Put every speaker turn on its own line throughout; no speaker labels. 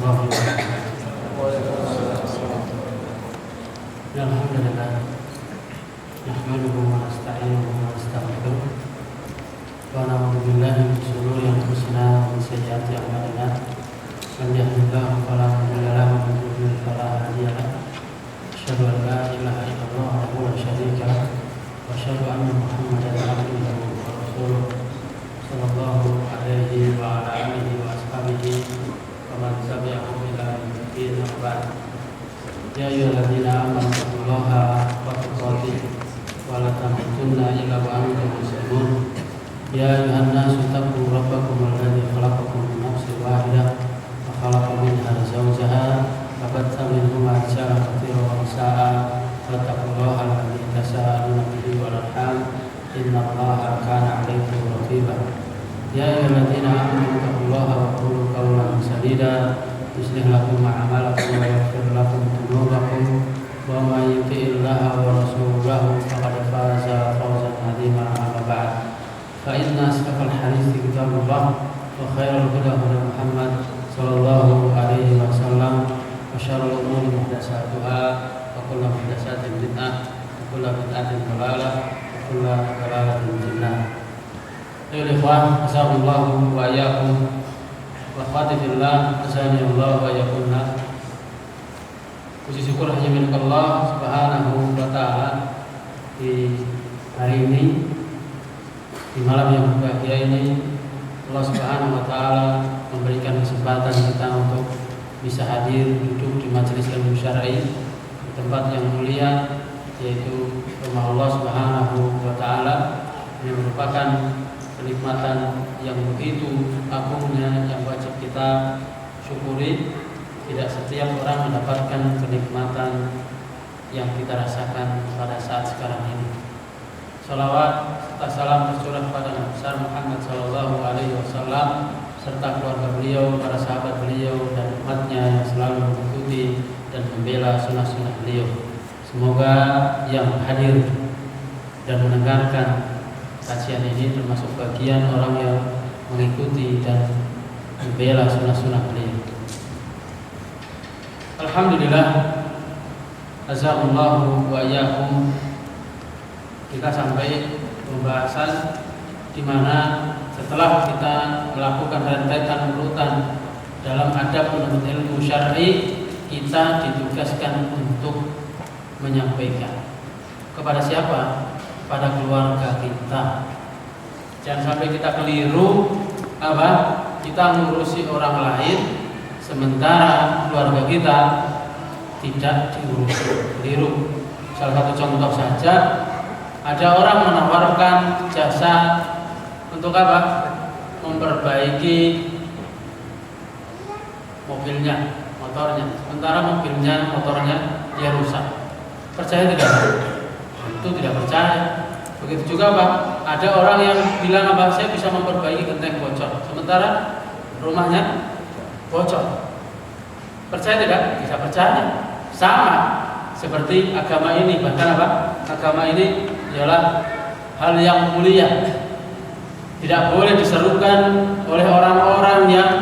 warahmatullahi wabarakatuh. Alhamdulillah, nahmaduhu wa nasta'inuhu wa nastaghfiruh wa na'udzu billahi min shururi anfusina wa min sayyiati a'malina. Man yahdihillahu fala mudilla lahu wa man yudlil fala hadiya lahu. Asyhadu an la ilaha illallah wahdahu la syarika lahu wa asyhadu anna Muhammadan abduhu wa rasuluh sallallahu alaihi wa ala alihi wa ashabihi wa man tabi'ahum ila yaumil din. Ya ayyuhalladzina amanu taqullaha haqqa tuqatih wa la tamutunna illa wa antum muslimun. Ya ayyuhan nasu taqu rabbakum alladzi khalaqakum min nafsin wahidah wa khalaqa minha zawjaha wa batha minhuma rijalan katsiran wa nisaa'a wattaqullaha alladzi tasaaluna bihi wal arham innallaha kana 'alaykum raqiba. Ya ayyuhalladzina amanu taqullaha wa qulu qawlan sadida yuslih lakum a'malakum wa yaghfir lakum dhunubakum wa may yuti'illaha wa rasulahu faqad faza fawzan 'azima. Amma ba'd, fa inna asdaqal hadithi kitabullah wa khairal huda huda Muhammad sallallahu alaihi wasallam wa syarrul umuri muhdatsatuha wa kullu muhdatsatin bid'ah wa kullu bid'atin dhalalah wa kullu dhalalatin finnar. Ayo ikhwan, jazakumullahu wa iyyakum wa akhwati fillah, jazakumullahu wa iyyakunna. Puji syukur hanya milik Allah Subhanahu wa taala di hari ini, di malam yang berbahagia ini. Allah Subhanahu wa taala memberikan kesempatan kita untuk bisa hadir duduk di majelis ilmu syar'i di tempat yang mulia, yaitu rumah Allah Subhanahu wa taala, yang merupakan kenikmatan yang begitu agungnya yang wajib kita syukuri. Tidak setiap orang mendapatkan kenikmatan yang kita rasakan pada saat sekarang ini. Salawat serta salam tercurah pada Nabi besar Muhammad sallallahu alaihi wasallam serta keluarga beliau, para sahabat beliau dan umatnya yang selalu mengikuti dan membela sunnah-sunnah beliau. Semoga yang hadir dan mendengarkan kajian ini termasuk bagian orang yang mengikuti dan membela sunnah-sunnah beliau. Alhamdulillah, jazakumullahu wa iyyakum. Kita sampai pembahasan di mana setelah kita melakukan rentetan urutan dalam adab menuntut ilmu syar'i, kita ditugaskan untuk menyampaikan kepada siapa? Pada keluarga kita. Jangan sampai kita keliru kita mengurusi orang lain sementara keluarga kita tidak diurus. Keliru. Salah satu contoh saja, ada orang menawarkan jasa untuk memperbaiki mobilnya, motornya, sementara mobilnya, motornya dia rusak. Percaya tidak? Itu tidak percaya. Begitu juga ada orang yang bilang saya bisa memperbaiki genteng bocor, sementara rumahnya bocor. Percaya tidak? Bisa percaya. Sama seperti agama ini, bahkan agama ini ialah hal yang mulia. Tidak boleh diserukan oleh orang-orang yang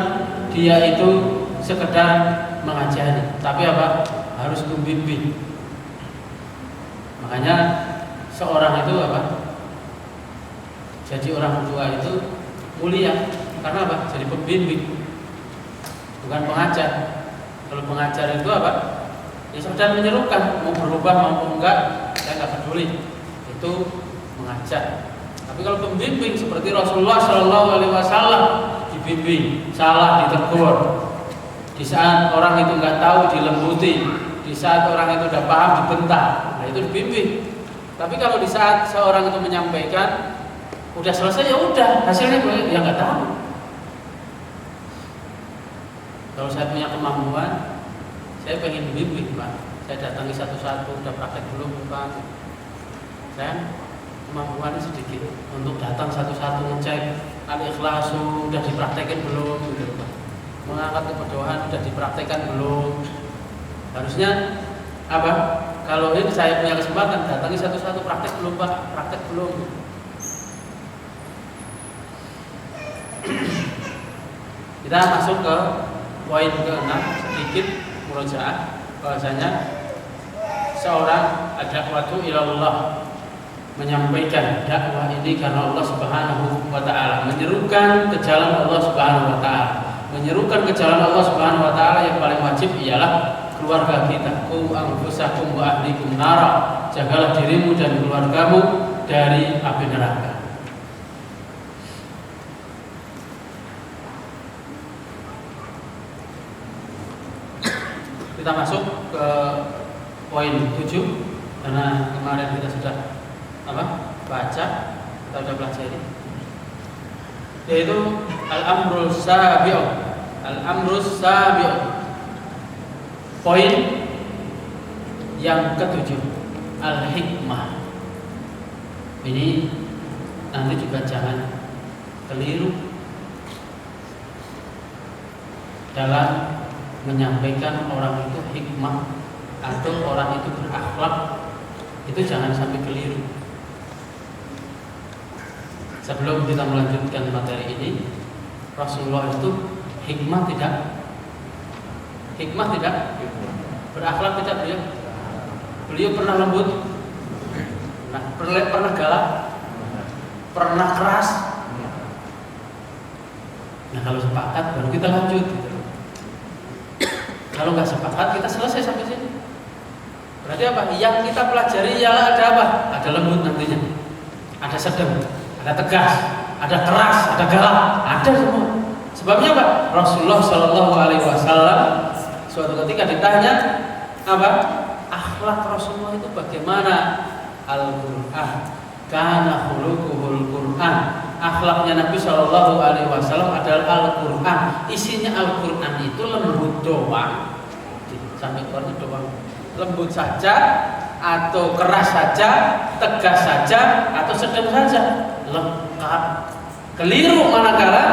dia itu sekedar mengajari, tapi harus membimbing. Makanya seorang itu jadi orang tua itu mulia karena jadi pembimbing, bukan pengajar. Kalau pengajar itu ya sekedar menyerukan, mau berubah maupun enggak saya nggak peduli, itu mengajar. Tapi kalau pembimbing seperti Rasulullah Shallallahu Alaihi Wasallam, dibimbing, salah ditegur, di saat orang itu nggak tahu dilembuti, di saat orang itu udah paham dibentak, nah itu dibimbing. Tapi kalau di saat seorang itu menyampaikan udah selesai, ya udah hasilnya ya nggak tahu. Kalau saya punya kemampuan, saya pengen bimbing saya datangi satu-satu, udah praktek belum saya kemampuannya sedikit untuk datang satu-satu ngecek al-ikhlasu udah dipraktekin belum gitu mengangkat keberdoaan udah dipraktekkan belum. Harusnya kalau ini saya punya kesempatan datangi satu-satu, praktek belum praktek belum. Kita masuk ke poin ke-6 sedikit murojaah bahwasanya seorang ad-da'watu ilallah menyampaikan dakwah ini karena Allah Subhanahu wa taala, menyerukan ke jalan Allah Subhanahu wa taala. Menyerukan ke jalan Allah Subhanahu wa taala yang paling wajib ialah keluarga kita. Qu anfusakum wa ahlikum nara. Jagalah dirimu dan keluargamu dari api neraka. Kita masuk ke poin 7 karena kemarin kita sudah baca, kita sudah pelajari, yaitu al-amrus sabi'u. Poin yang ketujuh, al-hikmah. Ini nanti juga jangan keliru dalam menyampaikan orang itu hikmah atau orang itu berakhlak, itu jangan sampai keliru. Sebelum kita melanjutkan materi ini, Rasulullah itu hikmah tidak, berakhlak tidak beliau. Beliau pernah lembut, pernah galak, pernah keras. Nah kalau sepakat baru kita lanjut. Kalau nggak sepakat kita selesai sampai sini. Berarti apa? Yang kita pelajari ialah ada apa? Ada lembut nantinya, ada sedang, ada tegas, ada keras, ada galak, ada semua. Sebabnya apa? Rasulullah Shallallahu Alaihi Wasallam suatu ketika ditanya apa? Akhlak Rasulullah itu bagaimana? Al-Quran, kana khuluquhul Quran. Akhlaknya Nabi Shallallahu Alaihi Wasallam adalah Al-Quran. Isinya Al-Quran itu lembut doang, sampai keluarnya doang. Lembut saja, atau keras saja, tegas saja, atau sedang saja, lengkap. Keliru manakala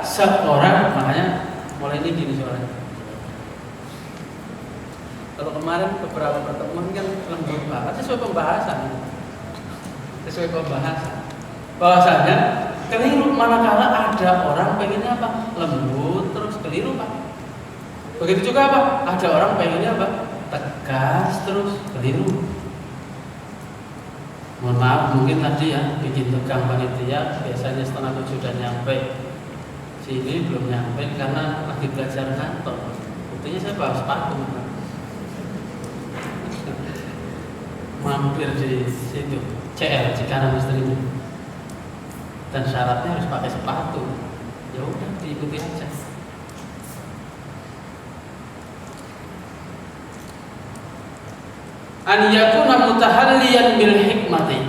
seorang, makanya mulai ini gini soalnya. Kalau kemarin beberapa pertemuan kan lembut banget, sesuai pembahasan. Bahwasanya keliru manakala ada orang pengennya apa? Lembut terus keliru Pak. Begitu juga apa? Ada orang pengennya apa? Tegas terus keliru. Mohon maaf mungkin tadi ya bikin tegang panitia, biasanya 6:30 sudah nyampe. Sini belum nyampe karena lagi belajar kantor. Buktinya saya bawa sepatu. Mampir di situ CL Cikarang istrinya. Dan syaratnya harus pakai sepatu. Ya udah diikuti aja. An yakuna mutahalliyan bil hikmati.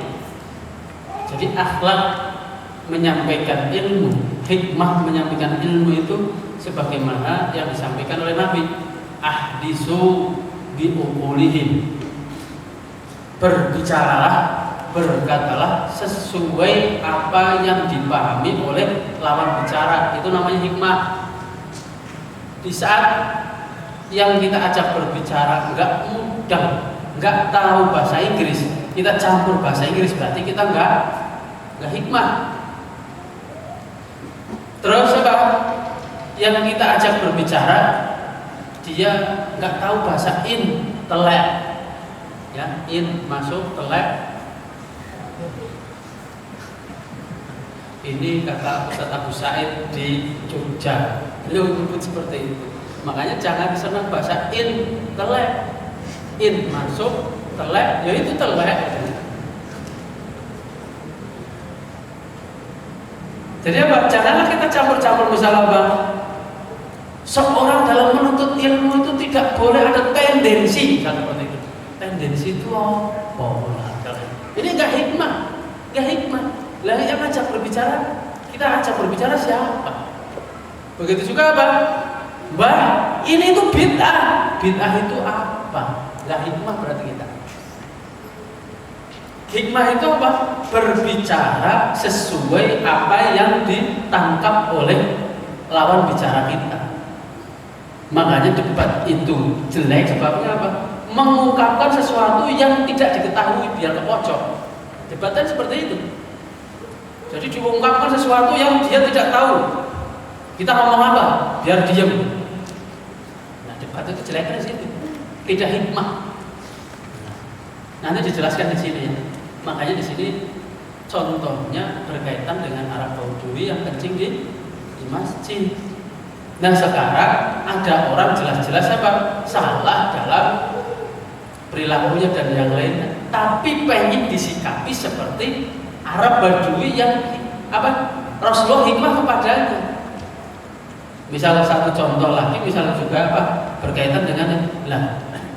Jadi akhlak menyampaikan ilmu, hikmah menyampaikan ilmu itu sebagaimana yang disampaikan oleh Nabi. Ahdisu bi uqulihim. Berbicaralah, berkatalah sesuai apa yang dipahami oleh lawan bicara. Itu namanya hikmah. Di saat yang kita ajak berbicara enggak mudah, enggak tahu bahasa Inggris, kita campur bahasa Inggris, berarti kita enggak hikmah. Terus apa? Yang kita ajak berbicara dia enggak tahu bahasa intelek. Ya, in masuk, telek. Ini kata Ustaz Abu Said di Jogja. Beliau menyebut seperti itu. Makanya jangan disenang bahasa in, telek. In masuk, telek, ya itu telek. Jadi apa? Janganlah kita campur-campur misalnya apa? Seorang dalam menuntut ilmu itu tidak boleh ada tendensi, seperti itu. Tendensi itu apa? Ini enggak hikmah, Lah yang ajak berbicara, kita ajak berbicara siapa? Begitu juga apa? Mbak, ini itu bid'ah. Bid'ah itu apa? Enggak hikmah berarti kita. Hikmah itu apa? Berbicara sesuai apa yang ditangkap oleh lawan bicara kita. Makanya debat itu jelek sebabnya apa? Mengungkapkan sesuatu yang tidak diketahui biar ke pojok. Debatnya seperti itu. Jadi diungkapkan sesuatu yang dia tidak tahu. Kita ngomong apa? Biar diam. Nah, debat itu jeleknya di situ, tidak hikmah. Nanti dijelaskan di sini ya. Makanya di sini contohnya berkaitan dengan Arab Badui yang kencing di masjid. Nah sekarang ada orang jelas-jelas apa salah dalam perilakunya dan yang lainnya, tapi pengen disikapi seperti Arab Badui yang apa Rasulullah hikmah kepadanya. Misal satu contoh lagi, misalnya juga apa berkaitan dengan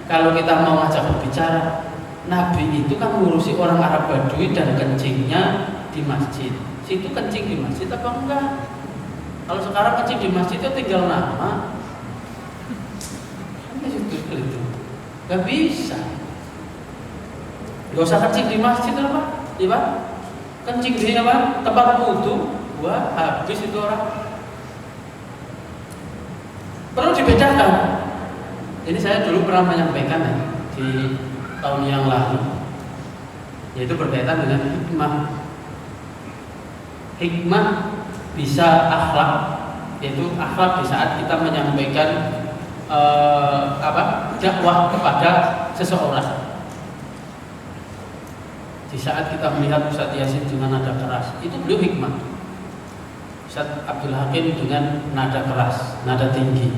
kalau kita mau ngajak berbicara, Nabi itu kan ngurusi orang Arab Badui dan kencingnya di masjid. Situ kencing di masjid apa enggak? Kalau sekarang kencing di masjid itu tinggal nama, kan itu nggak bisa. Gak usah kencing di masjid apa? Iya Pak? Kencing di apa? Tempat wudu, wah habis itu orang. Perlu dibedakan. Ini saya dulu pernah menyampaikan ya, di tahun yang lalu, yaitu berkaitan dengan hikmah. Hikmah bisa akhlak, yaitu akhlak di saat kita menyampaikan dakwah kepada seseorang. Di saat kita melihat Ustaz Yasin dengan nada keras, itu beliau hikmah. Ustaz Abdul Hakim dengan nada keras, nada tinggi.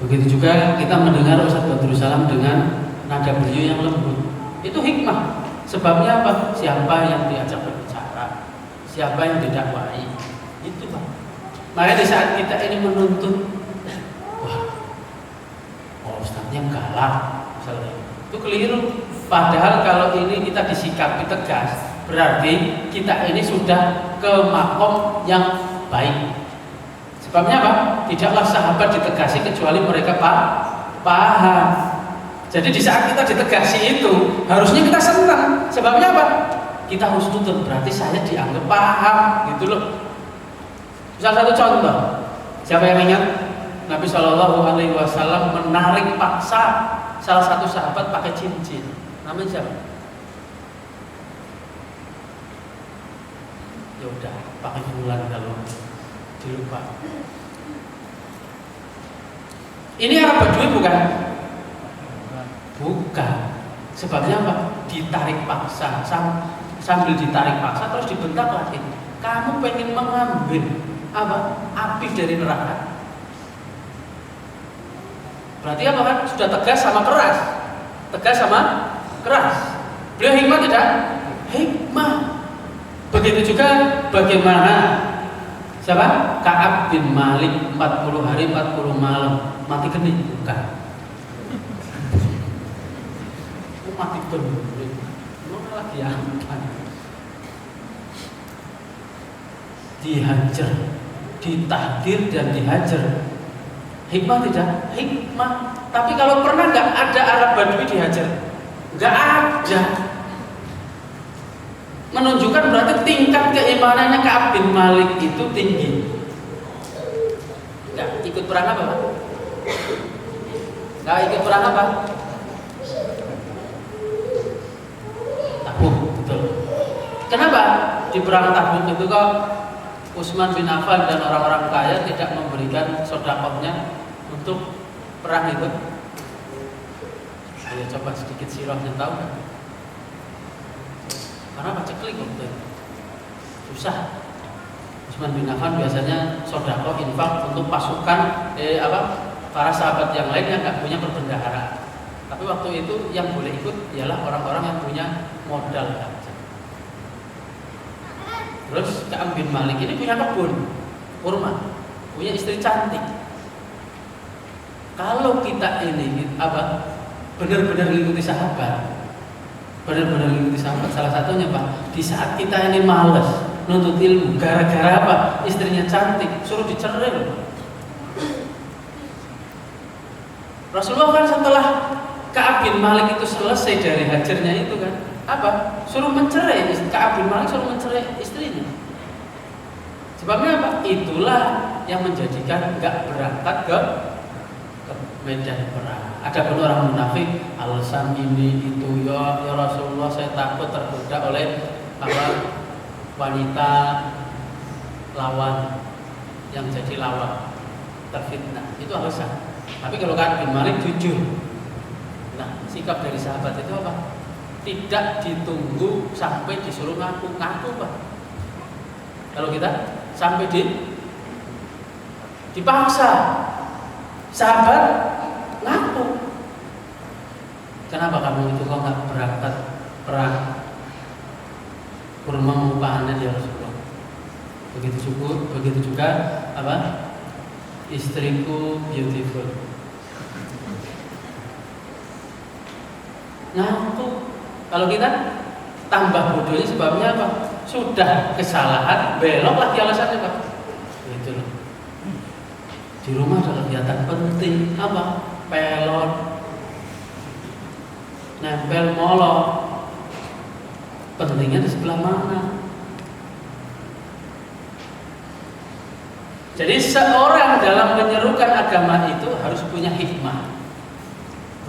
Begitu juga kita mendengar Ustaz Badrul Salam dengan nada beliau yang lembut. Itu hikmah. Sebabnya apa? Siapa yang diajak berbicara, siapa yang didakwai. Itu Pak. Makanya di saat kita ini menuntut, Ustaznya galak, misalnya, itu keliru. Padahal kalau ini kita disikapi tegas, berarti kita ini sudah ke makom yang baik. Sebabnya apa? Tidaklah sahabat ditegasi kecuali mereka paham. Jadi di saat kita ditegasi itu, harusnya kita senang. Sebabnya apa? Kita harus tuntut, berarti saya dianggap paham, gitu loh. Misal satu contoh, siapa yang ingat Nabi Shallallahu Alaihi Wasallam menarik paksa salah satu sahabat pakai cincin, namanya siapa? Ya udah, pakai bulan kalau dilupa. Ini Arab Badui bukan? Bukan. Sebabnya apa? Ditarik paksa, sambil ditarik paksa terus dibentak lagi. Kamu pengen mengambil apa? Api dari neraka. Berarti apa kan? Sudah tegas sama keras. Tegas sama keras. Beliau hikmah tidak? Hikmah. Begitu juga bagaimana siapa? Ka'ab bin Malik 40 hari 40 malam mati kening. Bukan. Mati kening. Mana lagi apa? Dihajar, ditahdir dan dihajar. Hikmah tidak? Hikmah. Tapi kalau pernah nggak ada Arab Badui dihajar? Nggak ada. Menunjukkan berarti tingkat keimanannya Ka'ab bin Malik itu tinggi. Nggak ikut perang apa Pak? Nggak ikut perang apa? Tabuk, betul. Kenapa? Di perang Tabuk itu kok Utsman bin Affan dan orang-orang kaya tidak memberikan sedekahnya untuk perang itu. Saya coba sedikit sirahnya, tahu kan? Karena paceklik waktu itu susah. Utsman bin Affan biasanya sedekah infak untuk pasukan para sahabat yang lain yang nggak punya perbendaharaan. Tapi waktu itu yang boleh ikut ialah orang-orang yang punya modal saja. Terus Ka'ab bin Malik ini punya kebun kurma, punya istri cantik. Kalau kita ini benar-benar mengikuti sahabat, salah satunya Pak, di saat kita ini malas nuntut ilmu gara-gara apa? Istrinya cantik, suruh dicerai loh. Rasulullah kan setelah Ka'ab bin Malik itu selesai dari hajarnya itu kan apa? Suruh mencerai. Ka'ab bin Malik suruh mencerai istrinya. Sebabnya apa? Itulah yang menjadikan enggak berangkat ke medan perang. Ada pun orang munafik, alasan ini itu ya Rasulullah, saya takut tergoda oleh wanita lawan yang jadi lawan, terfitnah. Itu alasan. Tapi kalau Ka'ab bin Malik jujur. Nah, sikap dari sahabat itu apa? Tidak ditunggu sampai disuruh ngaku Pak. Kalau kita sampai dipaksa, sahabat ngaku. Kenapa kamu itu kok nggak berangkat perang? Kurma mupahannya ya Rasulullah. Begitu juga apa? Istriku beautiful. Ngaku. Kalau kita tambah bodohnya sebabnya apa? Sudah kesalahan, belok lagi alasannya Pak. Gitu loh. Di rumah ada kegiatan penting apa? Pelon, nempel molor. Pentingnya di sebelah mana? Jadi seorang dalam menyerukan agama itu harus punya hikmah.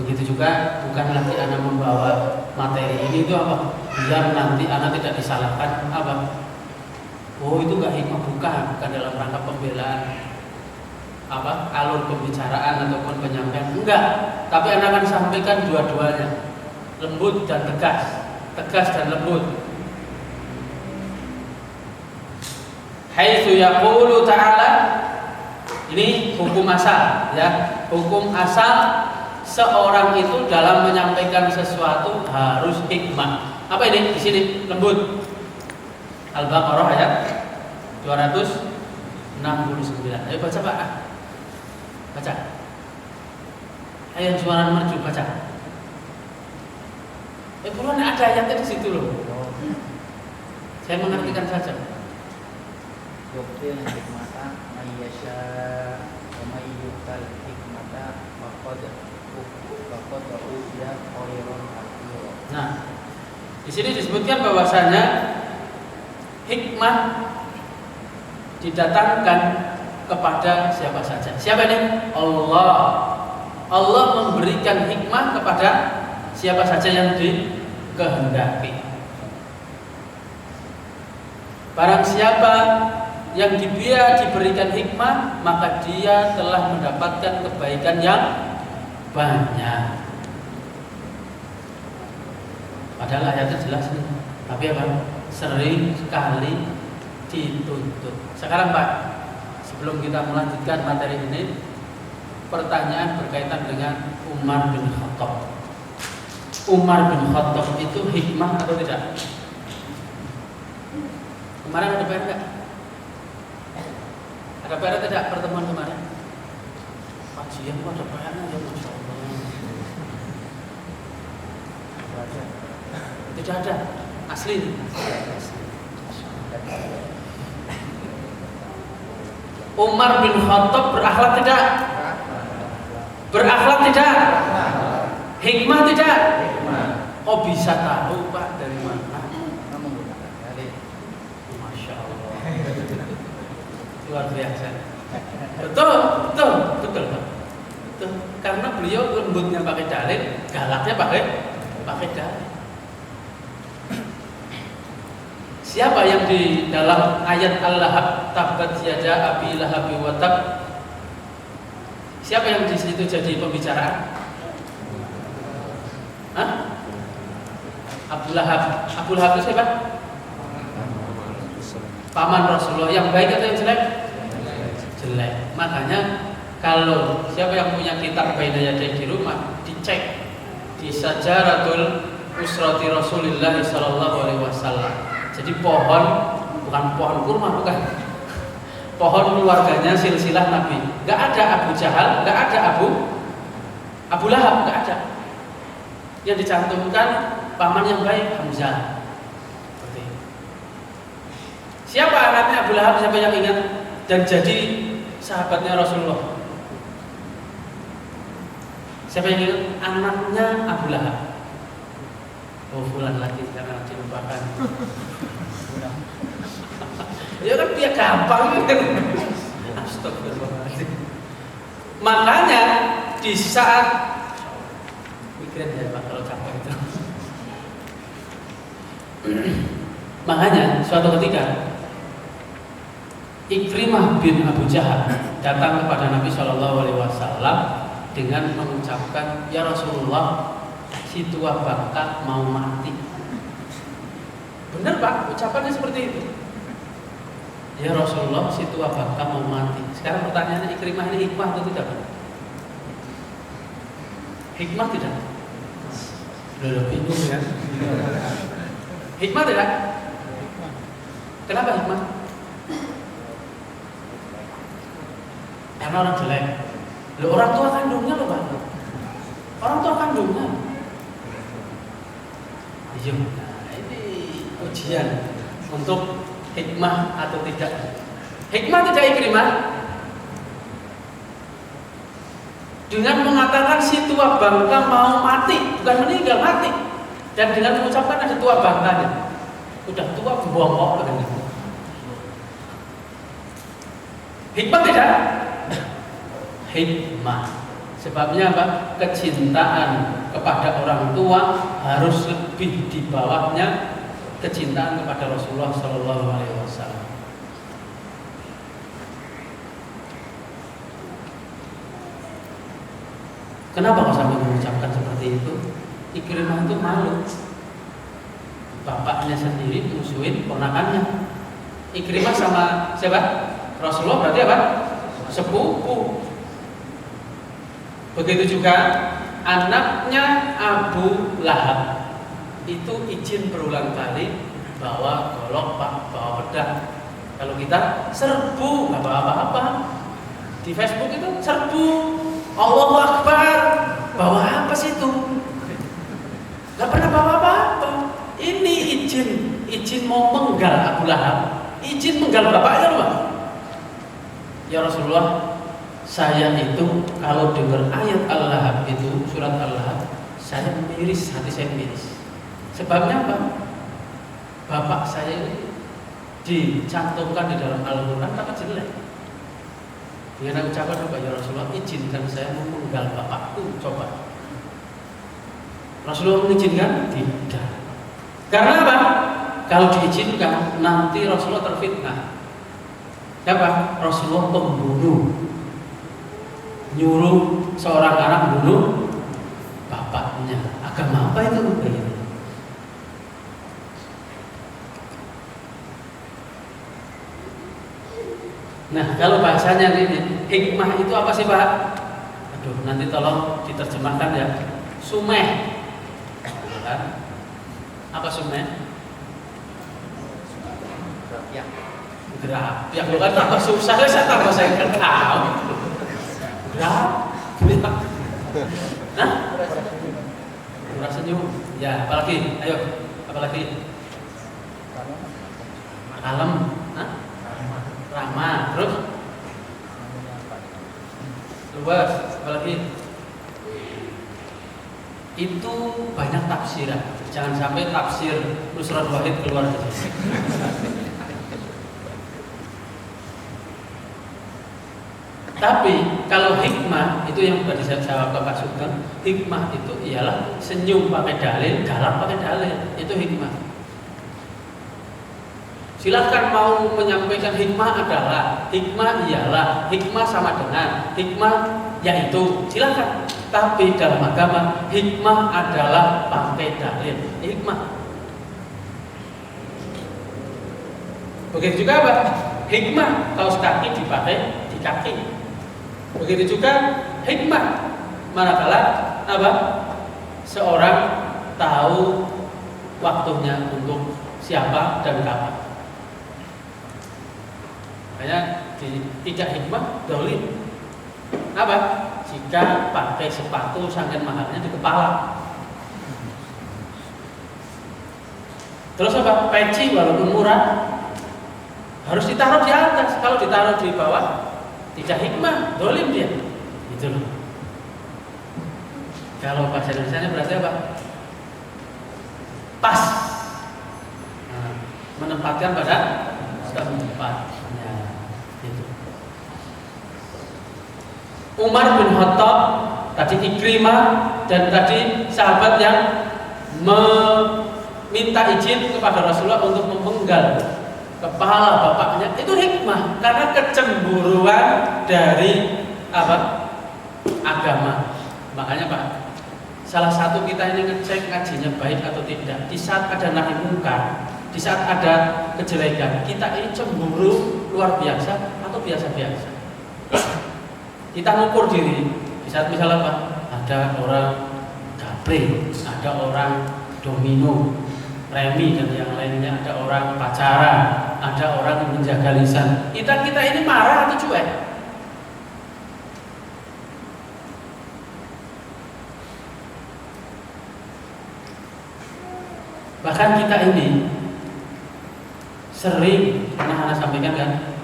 Begitu juga bukan lagi anak membawa materi ini itu apa? Biar nanti anak tidak disalahkan apa? Oh itu gak hikmah, bukan dalam rangka pembelaan apa alur pembicaraan ataupun penyampaian, enggak. Tapi anak akan sampaikan dua-duanya, lembut dan tegas dan lembut. Haitsu yaqulu ta'ala, ini hukum asal ya, hukum asal seorang itu dalam menyampaikan sesuatu harus hikmah. Apa ini? Di sini lembut. Al-Baqarah ayat 269. Ayo baca Pak. Baca. Ayo suara merju baca. Buruan ada ayatnya di situ loh. Saya mengartikan saja.
Yu'til hikmata mayyasha wa mayyutal hikmata faqad u'tiya khairan katsira.
Nah, di sini disebutkan bahwasanya hikmah didatangkan kepada siapa saja. Siapa ini? Allah. Allah memberikan hikmah kepada siapa saja yang dikehendaki. Barang siapa yang dia diberikan hikmah, maka dia telah mendapatkan kebaikan yang banyak. Padahal ayatnya jelas nih, tapi apa? Sering sekali dituntut. Sekarang Pak, sebelum kita melanjutkan materi ini, pertanyaan berkaitan dengan Umar bin Khattab. Umar bin Khattab itu hikmah atau tidak? Kemarin ada PR enggak? Ada PR tidak pertemuan kemarin? Kajian kok ada PR-nya ya Masya Allah. Tidak ada, asli. Umar bin Khattab berakhlak tidak? Berakhlak tidak? Hikmah tidak? Oh bisa tahu Pak dari mana? Masya Allah. Luar biasa. Betul. Karena beliau lembutnya pakai dalil, galaknya pakai dalil. Siapa yang di dalam ayat Al-Lahab tabat yada abi lahab wa tab? Siapa yang di situ jadi pembicaraan? Hah? Abu Lahab. Abu Lahab itu siapa? Paman Rasulullah. Yang baik atau yang jelek? Jelek. Makanya kalau siapa yang punya kitab Baina Yaday di rumah, dicek di Sajaratul Usrati Rasulillah sallallahu alaihi wasallam. Jadi pohon, bukan pohon kurma, bukan. Pohon keluarganya silsilah Nabi. Enggak ada Abu Jahal, enggak ada Abu Lahab, enggak ada. Yang dicantumkan paman yang baik Hamzah. Seperti itu. Siapa anaknya Abu Lahab? Siapa yang ingat dan jadi sahabatnya Rasulullah? Siapa yang ingat anaknya Abu Lahab? Oh, bulan lagi karena dilupakan. Ya kan dia gampang kan. Astagfirullahaladzim. Makanya di saat mikirin ya Pak kalau capek itu. Makanya suatu ketika Ikrimah bin Abu Jahal datang kepada Nabi Shallallahu Alaihi Wasallam dengan mengucapkan, ya Rasulullah, si tua bangka mau mati. Benar Pak, ucapannya seperti itu. Ya Rasulullah, si tua bangka mau mati. Sekarang pertanyaannya, Ikrimah ini hikmah atau tidak? Hikmah tidak? Udah bingung ya. Hikmah tidak? Kenapa hikmah? Karena orang jelek. Loh, orang tua kandungnya loh Pak. Orang tua kandungnya. Iya. Nah, ini ujian untuk hikmah atau tidak. Hikmah tidak Ikrimah? Dengan mengatakan si tua bangka mau mati, bukan meninggal, mati. Dan dengan mengucapkan ada tua bangkanya. Udah tua bongkok kan gitu. Hikmah tidak? Hikmah. Sebabnya apa? Kecintaan kepada orang tua harus lebih di bawahnya kecintaan kepada Rasulullah Shallallahu Alaihi Wasallam. Kenapa kok sampai mengucapkan seperti itu? Ikrimah itu malu. Bapaknya sendiri musuhin ponakannya. Ikrimah sama siapa? Rasulullah berarti apa? Sepupu. Begitu juga anaknya Abu Lahab itu izin berulang kali bawa golok Pak, bawa pedang. Kalau kita serbu nggak bawa apa-apa. Di Facebook itu serbu, Allahu Akbar, bawa apa sih itu? Nggak pernah bawa apa-apa. Ini izin mau menggal Abu Lahab, izin menggal bapaknya loh Pak. Ya Rasulullah, saya itu kalau dengar ayat Al-Lahab itu, surat Al-Lahab, saya miris, hati saya miris. Sebabnya apa? Bapak saya ini dicantumkan di dalam Al-Quran tapi jelek. Dengan ucapan apa? Ya Rasulullah, izinkan saya memenggal bapakku, coba. Rasulullah mengizinkan? Tidak. Karena apa? Kalau diizinkan, nanti Rasulullah terfitnah. Siapa? Rasulullah pembunuh, nyuruh seorang anak bunuh bapaknya. Agama apa itu? Nah, kalau bahasanya ini, hikmah itu apa sih Pak? Aduh, nanti tolong diterjemahkan ya. Sumeh. Apa sumeh? Gerak. Ya bukan tambah susah, saya tambah saya nggak tahu. Gerak. Nah, murah senyum. Ya, apalagi? Ayo, apalagi? Kalem. Hah? Ramah. Terus? Luas. Apalagi? Itu banyak tafsiran. Jangan sampai tafsir Nusrat Wahid keluar dari sini. Tapi kalau hikmah itu yang tadi saya jawab Bapak Sugeng, hikmah itu ialah senyum pakai dalil, galak pakai dalil, itu hikmah. Silahkan mau menyampaikan hikmah adalah, hikmah ialah, hikmah sama dengan, hikmah yaitu, silahkan. Tapi dalam agama, hikmah adalah pakai dalil, hikmah. Begitu juga apa? Hikmah, kaos kaki dipakai di kaki. Begitu juga hikmah, manakala apa? Seorang tahu waktunya untuk siapa dan kapan. Makanya tidak hikmah dolim. Apa? Jika pakai sepatu sangat mahalnya di kepala. Terus apa? Peci walaupun murah harus ditaruh di atas. Kalau ditaruh di bawah tidak hikmah, dolim dia. Itu loh. Kalau bahasa Indonesianya berarti apa? Pas. Nah, menempatkan pada tempatnya. Itu. Umar bin Khattab, tadi Ikrimah, dan tadi sahabat yang meminta izin kepada Rasulullah untuk memenggal kepala bapaknya, itu hikmah karena kecemburuan dari apa? agama. Makanya Pak, salah satu kita ini ngecek ngajinya baik atau tidak. Di saat ada nahi mungkar, di saat ada kejelekan, kita ini cemburu luar biasa atau biasa-biasa. Kita ngukur diri. Di saat misalnya Pak, ada orang gapre, ada orang domino, remi dan yang lainnya, ada orang pacaran, ada orang menjaga lisan. Kita ini marah atau cuek? Bahkan kita ini sering, pernah Anda sampaikan kan,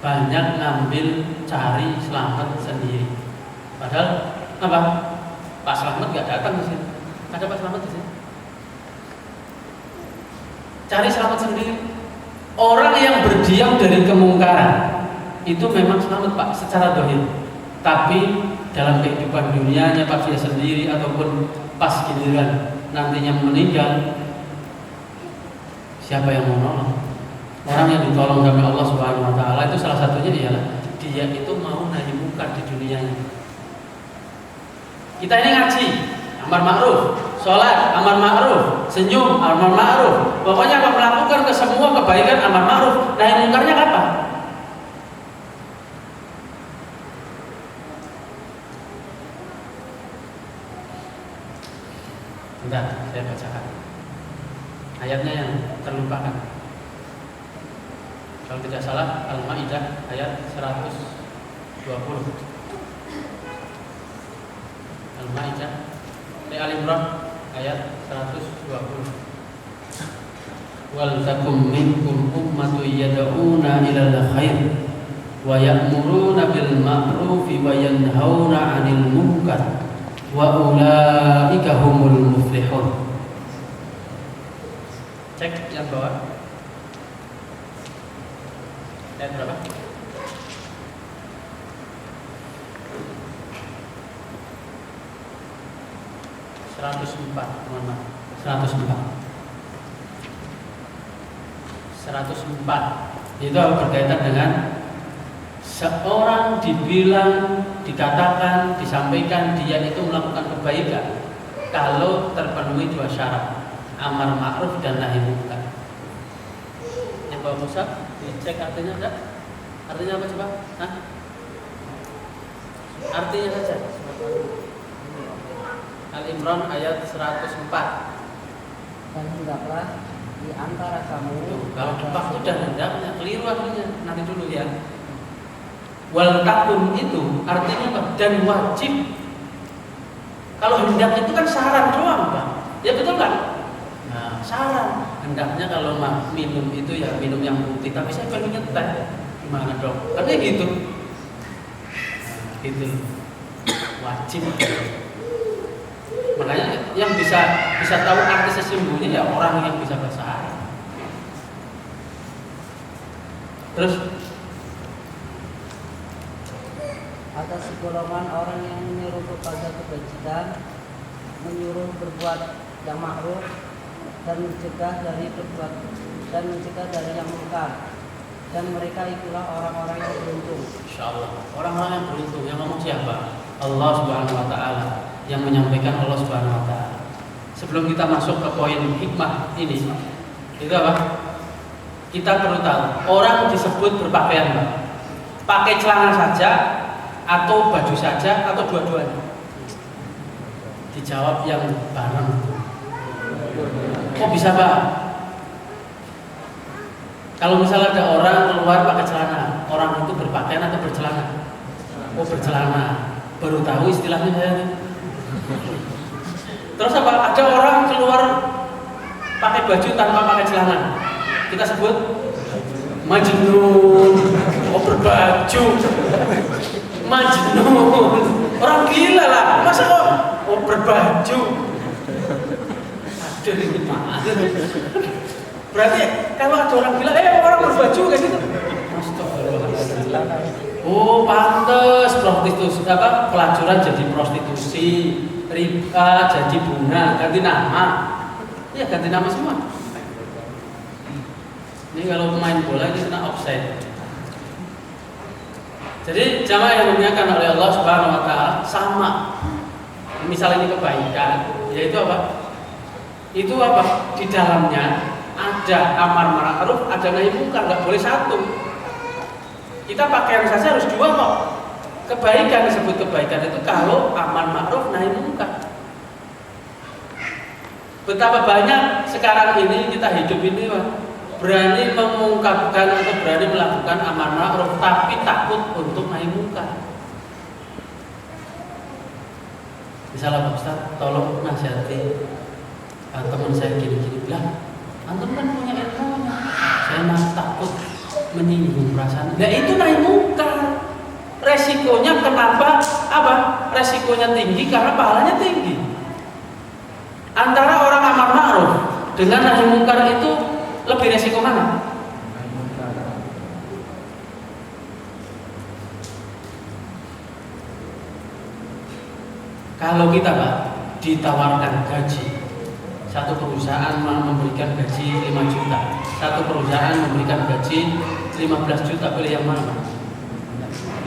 banyak ngambil cari selamat sendiri. Padahal apa? Pak Slamet nggak datang di sini. Ada Pak Slamet di sini. Cari selamat sendiri. Orang yang berdiam dari kemungkaran itu memang selamat Pak secara dohir. Tapi dalam kehidupan dunianya Pak dia sendiri ataupun pas giliran nantinya meninggal, siapa yang mau nolong? Orang yang ditolong oleh Allah Subhanahu Wa Taala itu salah satunya ialah dia itu mau nahi mungkar di dunianya. Kita ini ngaji, amar ma'ruf, sholat, amar ma'ruf, senyum, amar ma'ruf. Pokoknya melakukan ke semua kebaikan amar ma'ruf. Nahi mungkarnya kapan? Bentar, saya bacakan ayatnya yang terlupakan. Kalau tidak salah Al-Maidah ayat 120. Al-Maidah Al-Imran ayat 120. Wal takum minkum ummatun yad'una ilal khair wa ya'muruna bil ma'ruf wa yanhauna 'anil munkar wa ulaika humul muflihun. Cek yang bawah. Ayat berapa? 104, mohon maaf. 104 itu berkaitan dengan seorang dibilang, dikatakan, disampaikan dia itu melakukan kebaikan kalau terpenuhi dua syarat, amar ma'ruf dan nahi munkar. Yang Bapak Musa dicek artinya enggak? Artinya apa coba? Hah? Artinya saja. Al-Imran ayat 104.
Dan hendaklah di antara kamu.
Kalau depak itu dan hendaknya, keliru artinya. Nanti dulu ya. Wal takum itu artinya apa? Dan wajib. Kalau hendak itu kan saran doang, Pak. Ya betul kan? Nah, saran. Hendaknya kalau minum itu ya minum yang putih, tapi saya pengen teh. Gimana dong? Kan kayak gitu. Nah, gitu. Wajib. Makanya yang bisa tahu arti sesungguhnya ya orang yang bisa bersahara. Terus
Ada segolongan orang yang menyuruh kepada kebajikan, menyuruh berbuat yang ma'ruf dan mencegah dari yang munkar. Dan mereka itulah orang-orang yang beruntung.
insyaallah orang-orang yang beruntung. Yang ngomong siapa? Allah Subhanahu wa taala. Yang menyampaikan Allah Subhanahu wa taala. Sebelum kita masuk ke poin hikmah ini, itu apa? Kita perlu tahu, orang disebut berpakaian, Pak. Pakai celana saja atau baju saja atau dua-duanya? Dijawab yang bareng. Kok bisa, Pak? Kalau misalnya ada orang keluar pakai celana, orang itu berpakaian atau bercelana? Oh, bercelana. Baru tahu istilahnya saya. Terus apa? Ada orang keluar pakai baju tanpa pakai celana. Kita sebut majnun. Oh, berbaju. Majnun. Orang gila lah. Masa kok berbaju? Aduh, ini mana? Berarti kalau ada orang gila, orang berbaju kayak gitu. Astagfirullahaladzim. Oh, pantes prostitusi apa? Pelacuran jadi prostitusi, riba jadi bunga, ganti nama. Iya, ganti nama semua. Ini kalau main bola ini kena offside. Jadi jamaah yang dimuliakan oleh Allah Subhanahu wa taala sama. Misal ini kebaikan, yaitu apa? Itu apa? Di dalamnya ada amar ma'ruf, ada nahi munkar, nggak boleh satu. Kita pakaian saja harus dua kok. Kebaikan disebut kebaikan itu kalau amar ma'ruf nahi munkar. Betapa banyak sekarang ini kita hidup ini berani mengungkapkan atau berani melakukan amar ma'ruf tapi takut untuk nahi munkar. Misalnya Pak Ustaz, tolong nasihati teman saya gini-gini, bilang antum kan punya ilmunya, saya masih takut menyinggung perasaan. Nah itu nahi munkar. Resikonya kenapa? Apa? Resikonya tinggi karena pahalanya tinggi. Antara orang amar ma'ruf dengan nahi munkar itu lebih resiko mana? Kalau kita Pak ditawarkan gaji, satu perusahaan memberikan gaji 5 juta, satu perusahaan memberikan gaji 15 juta, pilih yang mana?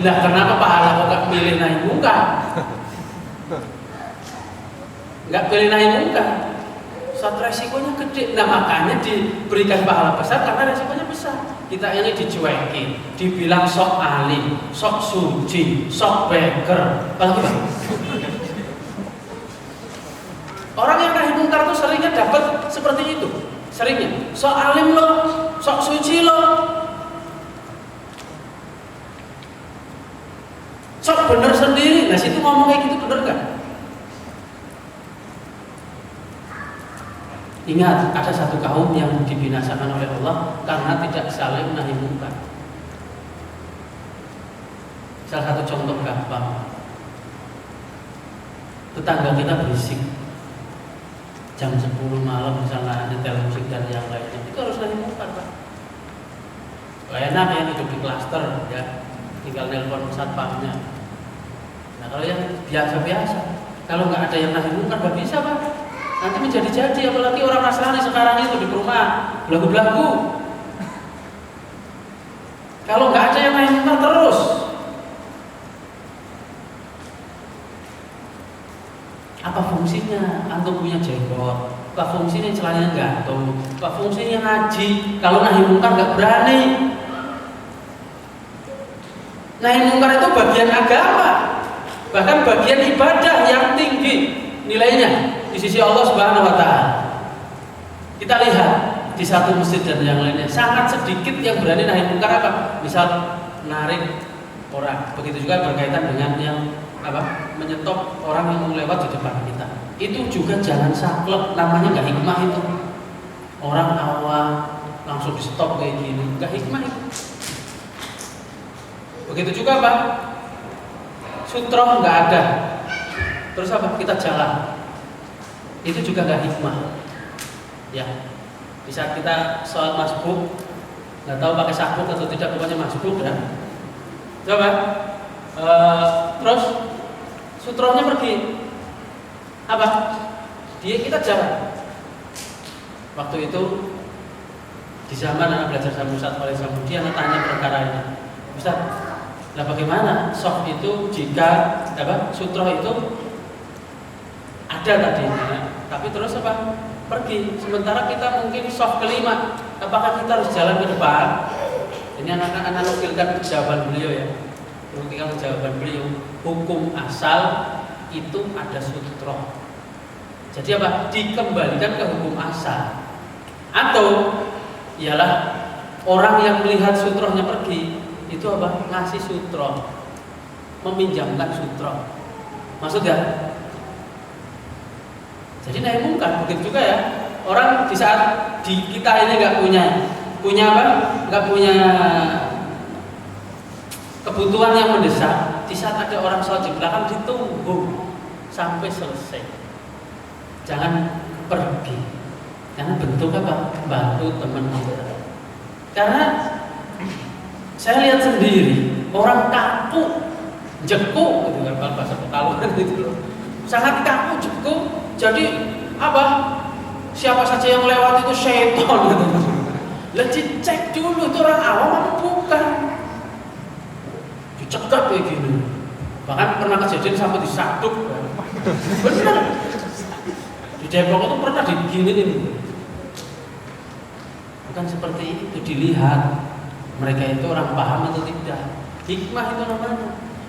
Lah kenapa pahala kok gak pilih nahi munkar? Gak pilih nahi munkar? Suatu resikonya gede. Nah makanya diberikan pahala besar karena resikonya besar. Kita ini dicuekin, dibilang sok alim, sok suci, sok beker. Apalagi Pak? Orang yang nahi munkar itu seringnya dapat seperti itu. Seringnya, sok alim lo, sok suci lo, sok bener sendiri. Nah situ ngomong kayak gitu bener gak? Ingat, ada satu kaum yang dibinasakan oleh Allah karena tidak saling nahi munkar. Salah satu contoh gampang, tetangga kita berisik jam 10 malam misalnya nyetel musik dan yang lainnya, itu harus nahi munkar Pak. Enak ya hidup di klaster ya, tinggal nelpon satpamnya. Nah kalau yang biasa-biasa, kalau nggak ada yang nahi munkar nggak bisa Pak. Nanti menjadi-jadi, apalagi orang Nasrani sekarang itu di rumah belagu-belagu. Kalau nggak ada yang nahi munkar terus, apa fungsinya? Antum punya jenggot, apa fungsinya celananya gantung, apa fungsinya ngaji? Kalau nahi munkar nggak berani. Nahi munkar itu bagian agama, bahkan bagian ibadah yang tinggi nilainya di sisi Allah Subhanahu wa taala. Kita lihat di satu masjid dan yang lainnya sangat sedikit yang berani nahi munkar apa? Misal narik orang. Begitu juga berkaitan dengan yang apa? Menyetop orang yang mau lewat di depan kita. Itu juga jangan saklek, namanya enggak hikmah itu. Orang awam langsung di stop kayak gini, enggak hikmah itu. Begitu juga Pak, sutroh enggak ada. Terus apa? Kita jalan. Itu juga nggak hikmah. Ya, di saat kita sholat masbuk, nggak tahu pakai sabuk atau tidak, pokoknya masbuk ya. Coba, terus sutrohnya pergi, apa? Kita jalan. Waktu itu di zaman anak belajar sama Ustaz oleh dia tanya perkara ini, Ustaz, lah bagaimana soft itu jika apa? Sutroh itu ada tadinya, tapi terus apa? Pergi. Sementara kita mungkin soft kelima, apakah kita harus jalan ke depan? Ini anak-anak nukilkan jawaban beliau ya. Nukilkan jawaban beliau. Hukum asal itu ada sutroh. Jadi apa? Dikembalikan ke hukum asal. Atau ialah orang yang melihat sutrohnya pergi, itu apa? Ngasih sutroh, meminjamkan sutroh. Maksudnya? Jadi nahi munkar begitu juga ya. Orang di saat kita ini nggak punya apa? Nggak punya kebutuhan yang mendesak. Di saat ada orang sholat di belakang, ditunggu sampai selesai. Jangan pergi. Jangan bentuk apa? Bantu teman kita. Karena saya lihat sendiri orang kaku, jekuk gitu kan, bahasa Pekalongan gitu loh. Sangat kaku, jekuk. Jadi apa? Siapa saja yang lewat itu syaitan gitu. Lah cek dulu itu orang awam apa bukan? dicegat kayak gini. Bahkan pernah kejadian sampai disaduk. Benar. Di Depok itu pernah diginiin. Bukan seperti itu, dilihat mereka itu orang paham atau tidak. Hikmah itu namanya.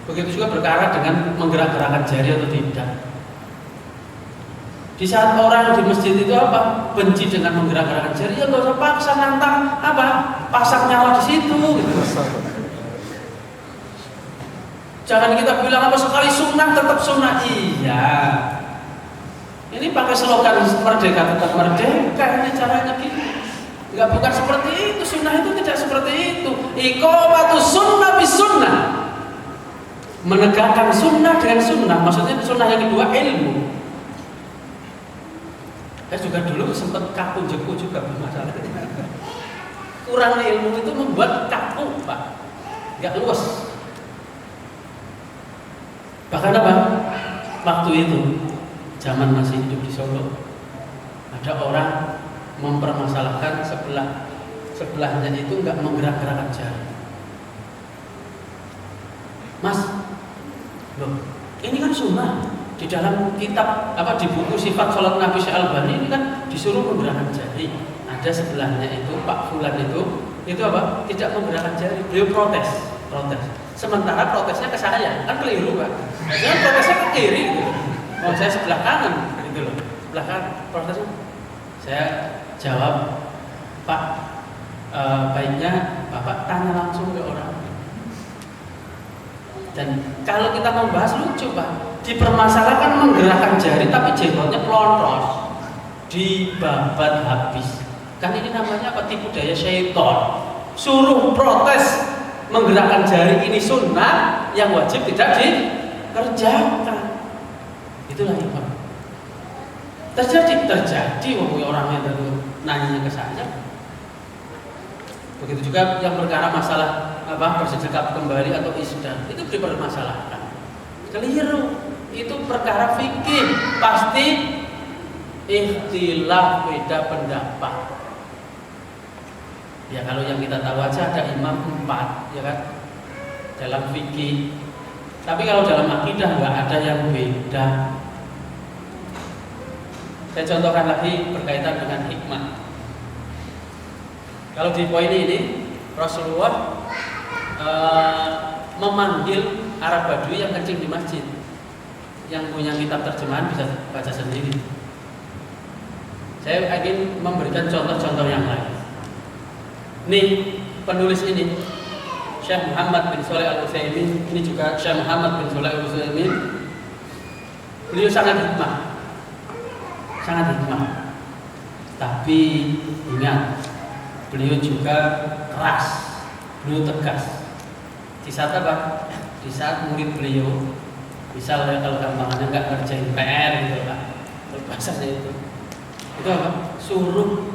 Begitu juga perkara dengan menggerak-gerakkan jari atau tidak. Di saat orang di masjid itu apa? Benci dengan menggerak-gerakkan jari, ya nggak usah paksa nantang apa? Pasang nyawa di situ. Gitu. Jangan kita bilang apa sekali sunnah tetap sunnah. Iya. Ini pakai slogan merdeka tetap merdeka. Ini caranya gitu. Enggak, bukan seperti itu. Sunnah itu tidak seperti itu. Iqamatus sunnah bis sunnah. Menegakkan sunnah dengan sunnah. Maksudnya sunnah yang kedua ilmu. Saya juga dulu sempat kaku jeku juga bermasalah. Kurang ilmu itu membuat kaku, Pak. Enggak luas. Bahkan apa? Waktu itu zaman masih hidup di Solo, ada orang mempermasalahkan sebelahnya itu enggak menggerak-gerakkan jari. Mas, loh, ini kan sunnah. Di dalam kitab apa di buku sifat sholat Nabi Syekh Albani ini kan disuruh menggerakkan jari. Ada sebelahnya itu Pak Fulan itu apa? Tidak menggerakkan jari. Beliau protes. Sementara protesnya ke saya, kan keliru Pak. Jangan protesnya ke kiri gitu. Oh, saya sebelah kanan gitu loh. Sebelah kanan protesnya. Saya jawab, Pak, baiknya Bapak tanya langsung ke orang. Dan kalau kita membahas lucu Pak, dipermasalahkan menggerakkan jari tapi jenggotnya pelontos, dibabat habis. Kan ini namanya apa? Tipu daya syaitan. Suruh protes menggerakkan jari ini sunnah yang wajib tidak dikerjakan. Itulah hikmah. Terjadi orangnya itu nanya ke saya. Begitu juga yang perkara masalah apa bersedekap kembali atau isdah itu dipermasalahkan. Keliru. Itu perkara fikih, pasti ikhtilaf, beda pendapat. Ya kalau yang kita tahu aja ada imam 4, ya kan, dalam fikih. Tapi kalau dalam akidah nggak ada yang beda. Saya contohkan lagi berkaitan dengan hikmah. Kalau di poin ini Rasulullah memanggil Arab Badui yang kencing di masjid. Yang punya kitab terjemahan bisa baca sendiri. Saya ingin memberikan contoh-contoh yang lain. Nih penulis ini Syekh Muhammad bin Shalih Al-Utsaimin, ini juga Syekh Muhammad bin Shalih Al-Utsaimin. Beliau sangat hikmah. Tapi ingat, beliau juga keras, beliau tegas. Di saat apa? Di saat murid beliau, misalnya kalau gampangannya nggak kerjain PR gitu Pak, bahasanya itu apa? Suruh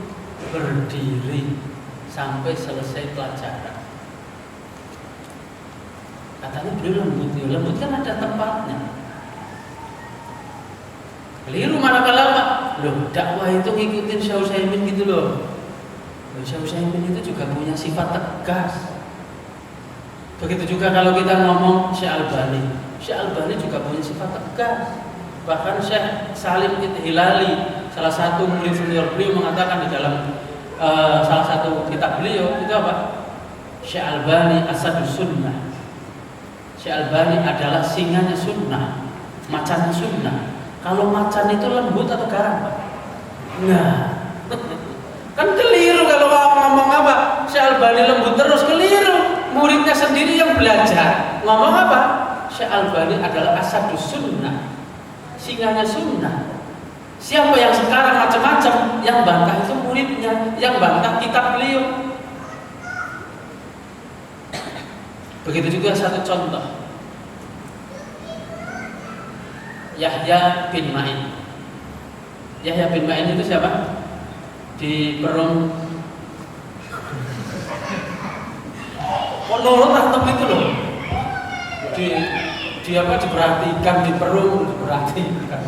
berdiri sampai selesai pelajaran. Katanya beliau lembut kan ada tempatnya. Keliru manakala Pak? Loh, dakwah itu ngikutin Syekh Utsaimin gitu loh. Syekh Utsaimin itu juga punya sifat tegas. Begitu juga kalau kita ngomong Syekh Albani. Syekh Albani juga punya sifat tegas. Bahkan Syekh Salim Hilali, salah satu murid senior beliau, mengatakan di dalam salah satu kitab beliau itu apa? Syekh Albani asadus sunnah. Syekh Albani adalah singanya sunnah, macannya sunnah. Kalau macan itu lembut atau garam Pak? Nah, kan keliru kalau ngomong apa? Syekh Albani lembut terus, keliru. Muridnya sendiri yang belajar ngomong apa? Syekh Albani adalah asadus sunnah, singanya sunnah. Siapa yang sekarang macam-macam, yang bantah itu muridnya, yang bantah kitab beliau. Begitu juga satu contoh, Yahya bin Ma'in. Yahya bin Ma'in itu siapa? Di Perum Ponorogo atau itu loh. Di apa diperhatikan, di Perum diperhatikan.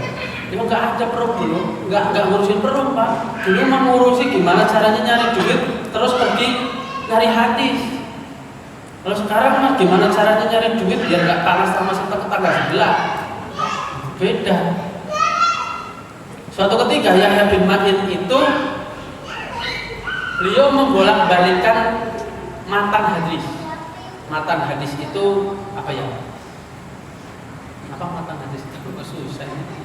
Itu nggak ada Perum dulu, nggak ngurusin Perum Pak. Dulu mau ngurusin gimana caranya nyari duit, terus pergi nyari hadis. Kalau sekarang mah gimana caranya nyari duit biar nggak panas sama tetangga sebelah? Beda. Suatu ketika Yahya bin Ma'in itu beliau membolak-balikan matan hadis. Matan hadis itu apa ya? Apa matan hadis itu? Susah ini.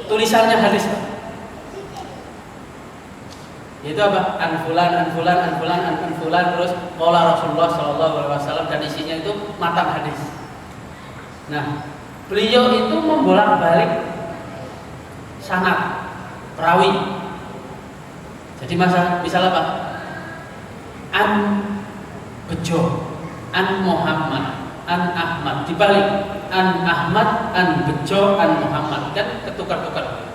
Tulisannya hadis. Itu apa? An fulan terus qala Rasulullah sallallahu alaihi wasallam, dan isinya itu matan hadis. Nah, beliau itu membolak-balik sanad perawi. Jadi misal apa? An Bejo, an Muhammad, an Ahmad, dibalik an Ahmad, an Bejo, an Muhammad, kan ketukar-tukar.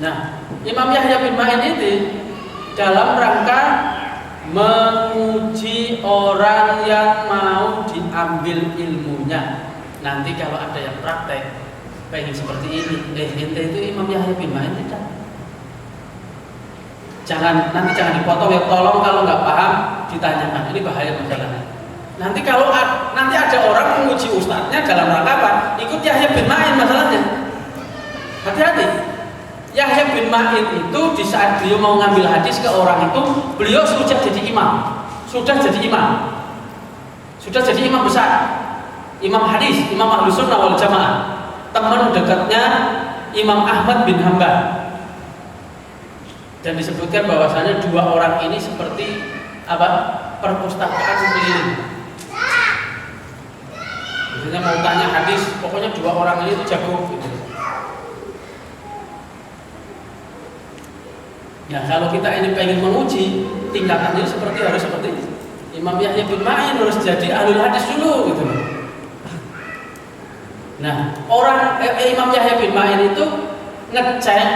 Nah, Imam Yahya bin Ma'in itu dalam rangka menguji orang yang mau diambil ilmunya. Nanti kalau ada yang praktek pengen seperti ini, ente itu Imam Yahya bin Ma'in tidak. Nanti jangan dipotong ya, tolong kalau nggak paham ditanyakan. Ini bahaya masalahnya. Nanti kalau nanti ada orang menguji ustadznya dalam rangka apa? Ikut Yahya bin Ma'in masalahnya. Hati-hati. Yahya bin Ma'in itu di saat beliau mau ngambil hadis ke orang itu, beliau sudah jadi imam. Sudah jadi imam besar. Imam hadis, Imam Ahlus Sunnah wal Jamaah. Teman dekatnya Imam Ahmad bin Hanbal. Dan disebutkan bahwasanya dua orang ini seperti apa? Perpustakaan keliling. Biasanya mau tanya hadis, pokoknya dua orang ini itu jago gitu. Ya, kalau kita ini pengen menguji tingkatannya harus seperti Imam Yahya bin Ma'in, harus jadi ahlul hadis dulu gitu. Nah, Imam Yahya bin Ma'in itu ngecek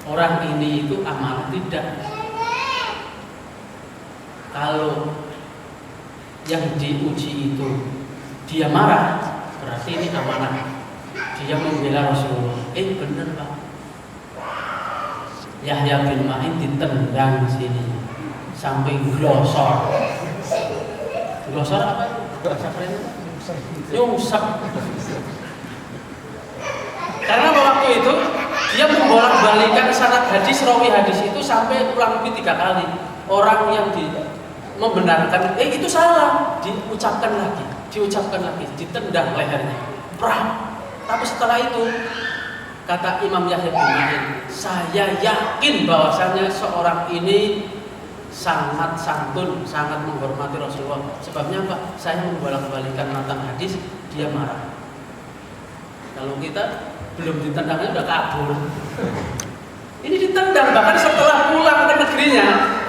orang ini itu amanah tidak. Kalau yang diuji itu dia marah, berarti ini amanah. Dia membela Rasulullah. Benar Pak. Yahya bin Ma'in ditendang sini sampai glosor. Glosor apa? Bahasa kerennya nyungsep. Karena waktu itu dia membolak-balikan sanad hadis, rawi hadis itu sampai kurang lebih 3 kali. Orang yang membenarkan itu salah, diucapkan lagi, ditendang lehernya. Tapi setelah itu kata Imam Yahya bin Ma'in, saya yakin bahwasanya seorang ini sangat santun, sangat menghormati Rasulullah. Sebabnya apa? Saya membolak-balikan matan hadis, dia marah. Kalau kita belum ditendangnya udah kabur. Ini ditendang, bahkan setelah pulang ke negerinya,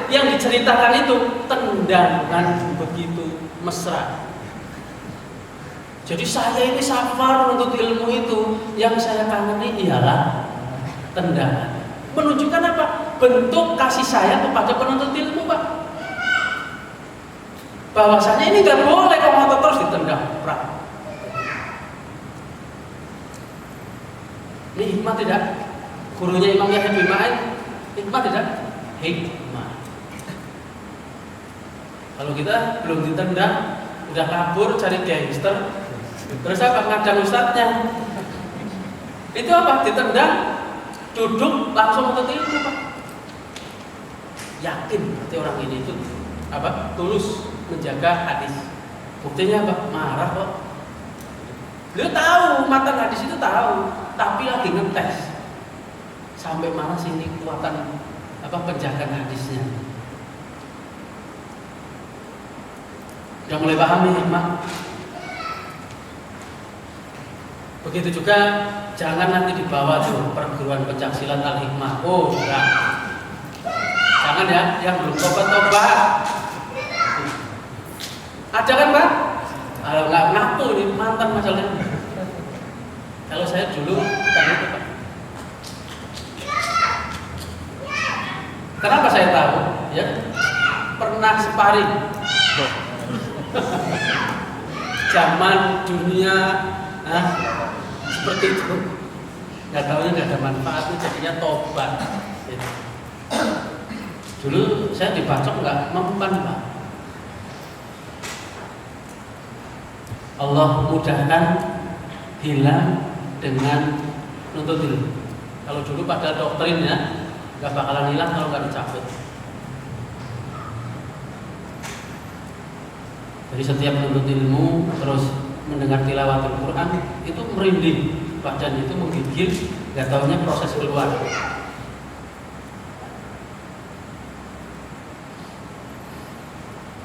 yang diceritakan itu tendangan begitu mesra. Jadi saya ini safar untuk ilmu itu, yang saya kangenin ialah tendangan. Menunjukkan apa? Bentuk kasih saya kepada penuntut ilmu, Pak. Bahwasanya ini nggak boleh kamu terus ditendang. Ini hikmah tidak? Gurunya Imam Yahya bin Ma'in, hikmah tidak? Hikmah. Kalau kita belum ditendang, udah kabur cari gangster, terus apa? Ngadang ustadznya. Itu apa? Ditendang, duduk langsung untuk ilmu, Pak. Yakin berarti orang ini itu apa? Tulus menjaga hadis. Buktinya apa? Marah kok. Beliau tahu, matan hadis itu tahu, tapi lagi ngetes sampai mana sih ini kekuatan apa penjagaan hadisnya. Udah mulai paham nih hikmah. Begitu juga jangan nanti dibawa tuh perguruan pencaksilat Al-Hikmah. Oh enggak. Jangan ya, yang belum tobat. Ada kan Pak? Kalau nggak ngaku ini mantan masalahnya. Kalau saya dulu kan itu Pak. Kenapa saya tahu? Ya, pernah sparring. Zaman dunia seperti itu. Nggak tahunya nggak ada manfaatnya, jadinya tobat. Dulu saya dibacok nggak mempan Pak. Allah mudahkan hilang dengan nuntut ilmu. Kalau dulu pada doktrinnya nggak bakalan hilang kalau nggak dicabut. Jadi setiap menuntut ilmu terus mendengar tilawatul Quran itu merinding, badan itu menggigil, nggak taunya proses keluar.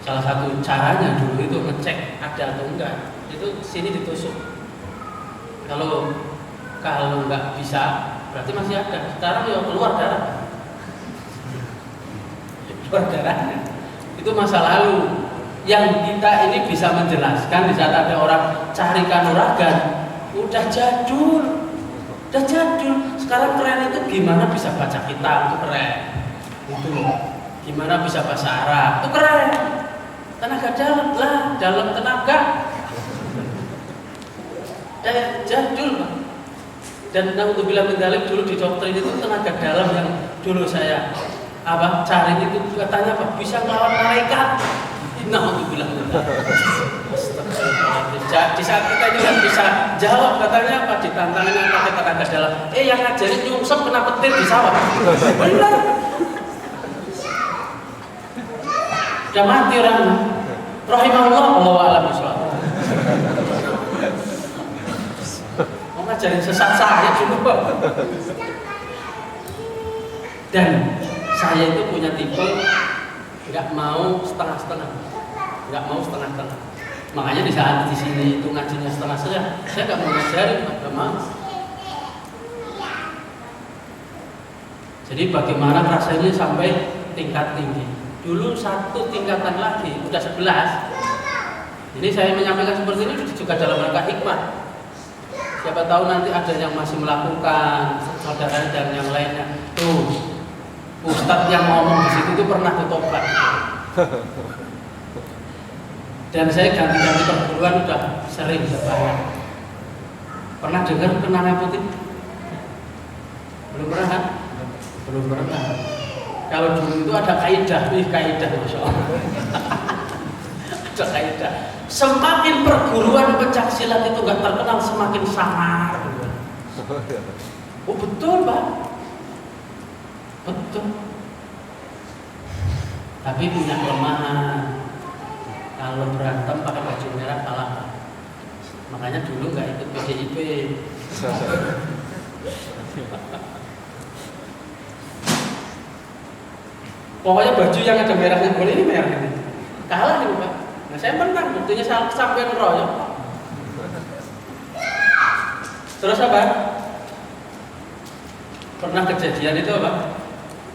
Salah satu caranya dulu itu ngecek ada atau enggak, itu sini ditusuk. Kalau nggak bisa berarti masih ada. Sekarang ya keluar darah, keluar darahnya. Itu masa lalu. Yang kita ini bisa menjelaskan di saat ada orang cari kanuragan, udah jadul. Sekarang keren itu gimana bisa baca kitab, itu keren. Itu gimana bisa bahasa Arab, itu keren. Tenaga dalam tenaga. Jadul Pak. Dan naudzubillah min dzalik, dulu di doktrin itu tenaga dalam yang dulu saya cari itu katanya apa? Bisa melawan malaikat. Naudzubillah min dzalik. Di saat kita ini kan bisa jawab katanya apa, ditantangin pakai tenaga dalam. Yang ngajarin nyungsep kena petir di sawah. Benar. Udah mati orang. Rahimahullah, Allahu a'lam bishawab. Mau ngajarin sesat saya juga. Dan saya itu punya tipe nggak mau setengah-setengah. Makanya di saat di sini itu ngajinya setengah saja, saya nggak mau ngajarin, nggak mau. Jadi bagaimana rasanya sampai tingkat tinggi? Dulu satu tingkatan lagi, udah 11. Ini saya menyampaikan seperti ini juga dalam rangka hikmah. Siapa tahu nanti ada yang masih melakukan, saudara dan yang lainnya. Tuh, Ustadz yang ngomong di situ itu pernah bertobat. Dan saya ganti-ganti perguruan udah sering berbayar. Pernah dengar kenanga putih? Belum pernah kan? Belum pernah. Kalau dulu itu ada kaidah, Masya Allah. Ada kaidah. Semakin perguruan pencak silat itu nggak terkenal, semakin samar. Oh betul Pak, betul. Tapi punya kelemahan. Kalau berantem pakai baju merah kalah. Makanya dulu nggak ikut PDIP. Pokoknya baju yang ada merahnya boleh, ini merah ini. Kalah ini Pak. Nah saya menang, buktinya sampai ngeroyok. Terus apa? Pernah kejadian itu apa?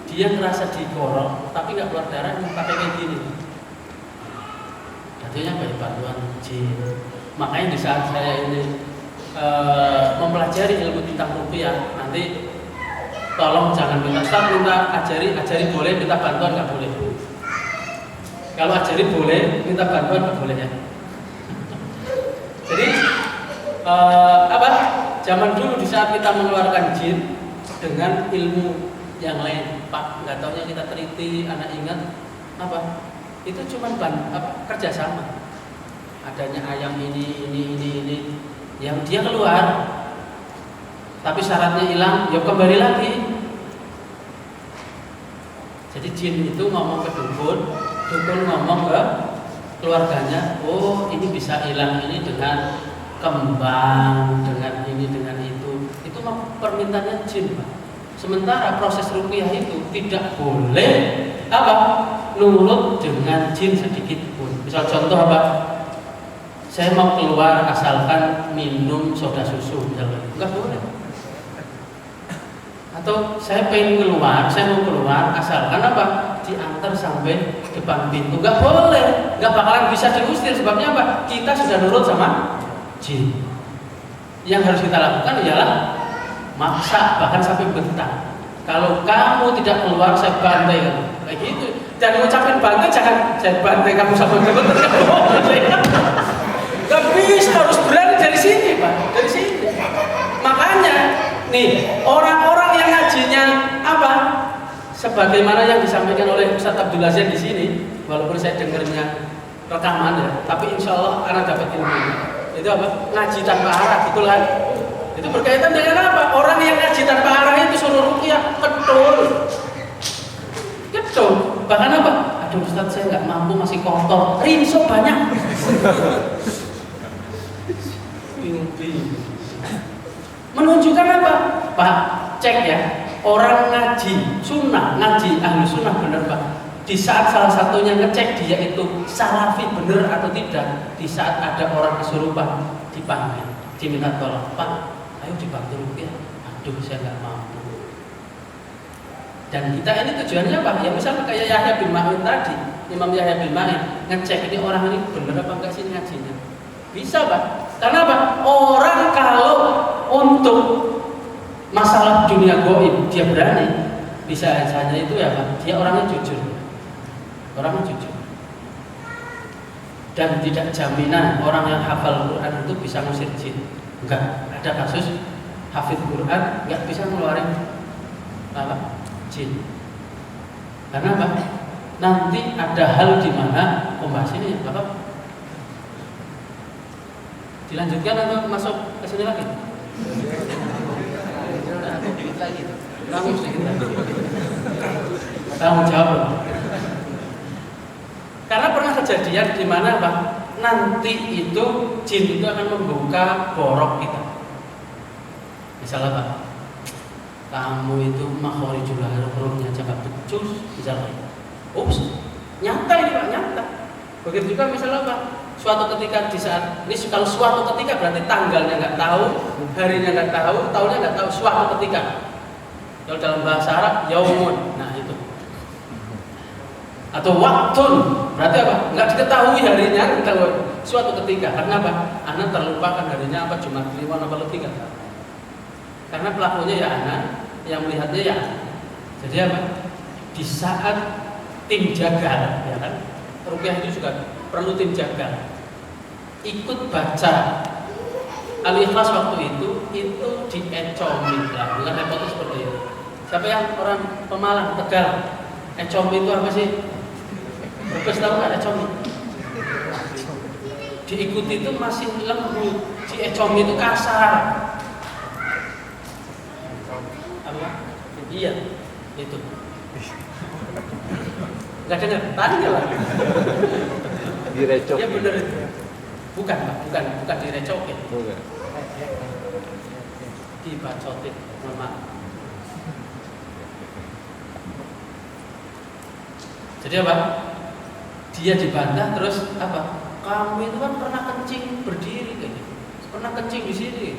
Dia ngerasa dikorok, tapi nggak keluar darah, pakai kayak gini. Artinya banyak bantuan jin. Makanya di saat saya ini mempelajari ilmu tentang ruqyah, nanti tolong jangan minta Ustaz, minta ajari boleh, minta bantuan nggak boleh. Kalau ajari boleh, minta bantuan nggak boleh ya. Jadi zaman dulu di saat kita mengeluarkan jin dengan ilmu yang lain, Pak, nggak taunya kita teliti, anak ingat apa? Itu cuma kerjasama. Adanya ayam ini yang dia keluar. Tapi syaratnya hilang, ya kembali lagi. Jadi jin itu ngomong ke dukun ngomong ke keluarganya, oh ini bisa hilang ini dengan kembang, dengan ini, dengan itu. Itu permintaannya jin Pak. Sementara proses ruqyah itu tidak boleh nurut dengan jin sedikit pun. Misal contoh saya mau keluar asalkan minum soda susu misalnya, enggak boleh. Atau saya pengen keluar, saya mau keluar asalkan diantar sampai depan pintu, nggak boleh, nggak bakalan bisa diusir. Sebabnya kita sudah nurut sama jin. Yang harus kita lakukan ialah maksa, bahkan sampai bentak. Kalau kamu tidak keluar, saya bantai kamu, kayak gitu. Dan ngucapin bantai, jangan saya bantai kamu sampai bentak, nggak boleh. Nggak bisa, harus berani dari sini Pak, dari sini. Makanya nih orang-orang yang ngajinya sebagaimana yang disampaikan oleh Ustaz Abdul Aziz di sini, walaupun saya dengarnya rekaman ya, tapi insya Allah anak dapat ilmu. Itu apa? Ngaji tanpa arah, betul kan? Itu berkaitan dengan apa? Orang yang ngaji tanpa arah itu suruh ruqyah, betul. Betul. Bahkan apa? Aduh Ustaz, saya nggak mampu, masih kotor, rinso banyak. Bingung. Menunjukkan apa? Pak, cek ya. Orang ngaji sunnah, ngaji ahlu sunnah bener Pak. Di saat salah satunya ngecek dia itu salafi bener atau tidak, di saat ada orang kesurupan dipanggil, diminta tolong, Pak, ayo dibantu ruqyah. Aduh saya nggak mampu. Dan kita ini tujuannya apa? Ya misalnya kayak Yahya bin Ma'in tadi, Imam Yahya bin Ma'in ngecek ini orang ini bener apa enggak sih ngajinya. Bisa Pak. Karena apa? Orang kalau untuk masalah dunia goib dia berani, bisa saja itu ya Pak, dia orangnya jujur. Orangnya jujur. Dan tidak jaminan orang yang hafal Quran itu bisa ngusir jin. Enggak, ada kasus hafid Quran enggak bisa ngeluarin apa? Jin. Karena apa? Nanti ada hal di mana pembahas ini ya, Bapak. Dilanjutkan atau masuk ke sini lagi?
Sedikit lagi.
Langsung sedikit lagi. Tanggung jawab. Karena pernah kejadian di mana Pak, nanti itu jin itu akan membuka borok kita. Misalnya Pak, kamu itu makhorijul hurufnya aja nggak becus, misalnya. Ups, nyata ini Pak, nyata. Begitu juga misalnya Pak, suatu ketika di saat ini, kalau suatu ketika berarti tanggalnya nggak tahu, harinya nggak tahu, tahunnya nggak tahu, suatu ketika. Kalau dalam bahasa Arab, yaumun, nah itu. Atau waktun, berarti apa? Nggak diketahui harinya kalau suatu ketika. Karena apa? Anak terlupakan harinya apa, Jumat Kliwon apa lebih kan? Karena pelakunya ya anak, yang melihatnya ya anak. Jadi apa? Di saat tim jaga, ya kan? Ruqyah itu juga perlu tim jaga. Ikut baca Al-Ikhlas waktu itu diecomi lah, bukan repotnya seperti itu. Siapa yang orang Pemalang, Tegal? Ecomi itu apa sih? Bebas tahu nggak ecomi? Diikuti itu masih lembut, di ecomi itu kasar. Apa? Iya, itu. Nggak dengar? Tanya lah.
Direcokin.
Ya benar itu. Bukan Pak, bukan direcokin.
Bukan.
Dibacotin, mohon maaf. Jadi apa? Dia dibantah terus apa? Kamu itu kan pernah kencing berdiri kayak gitu. Pernah kencing di sini.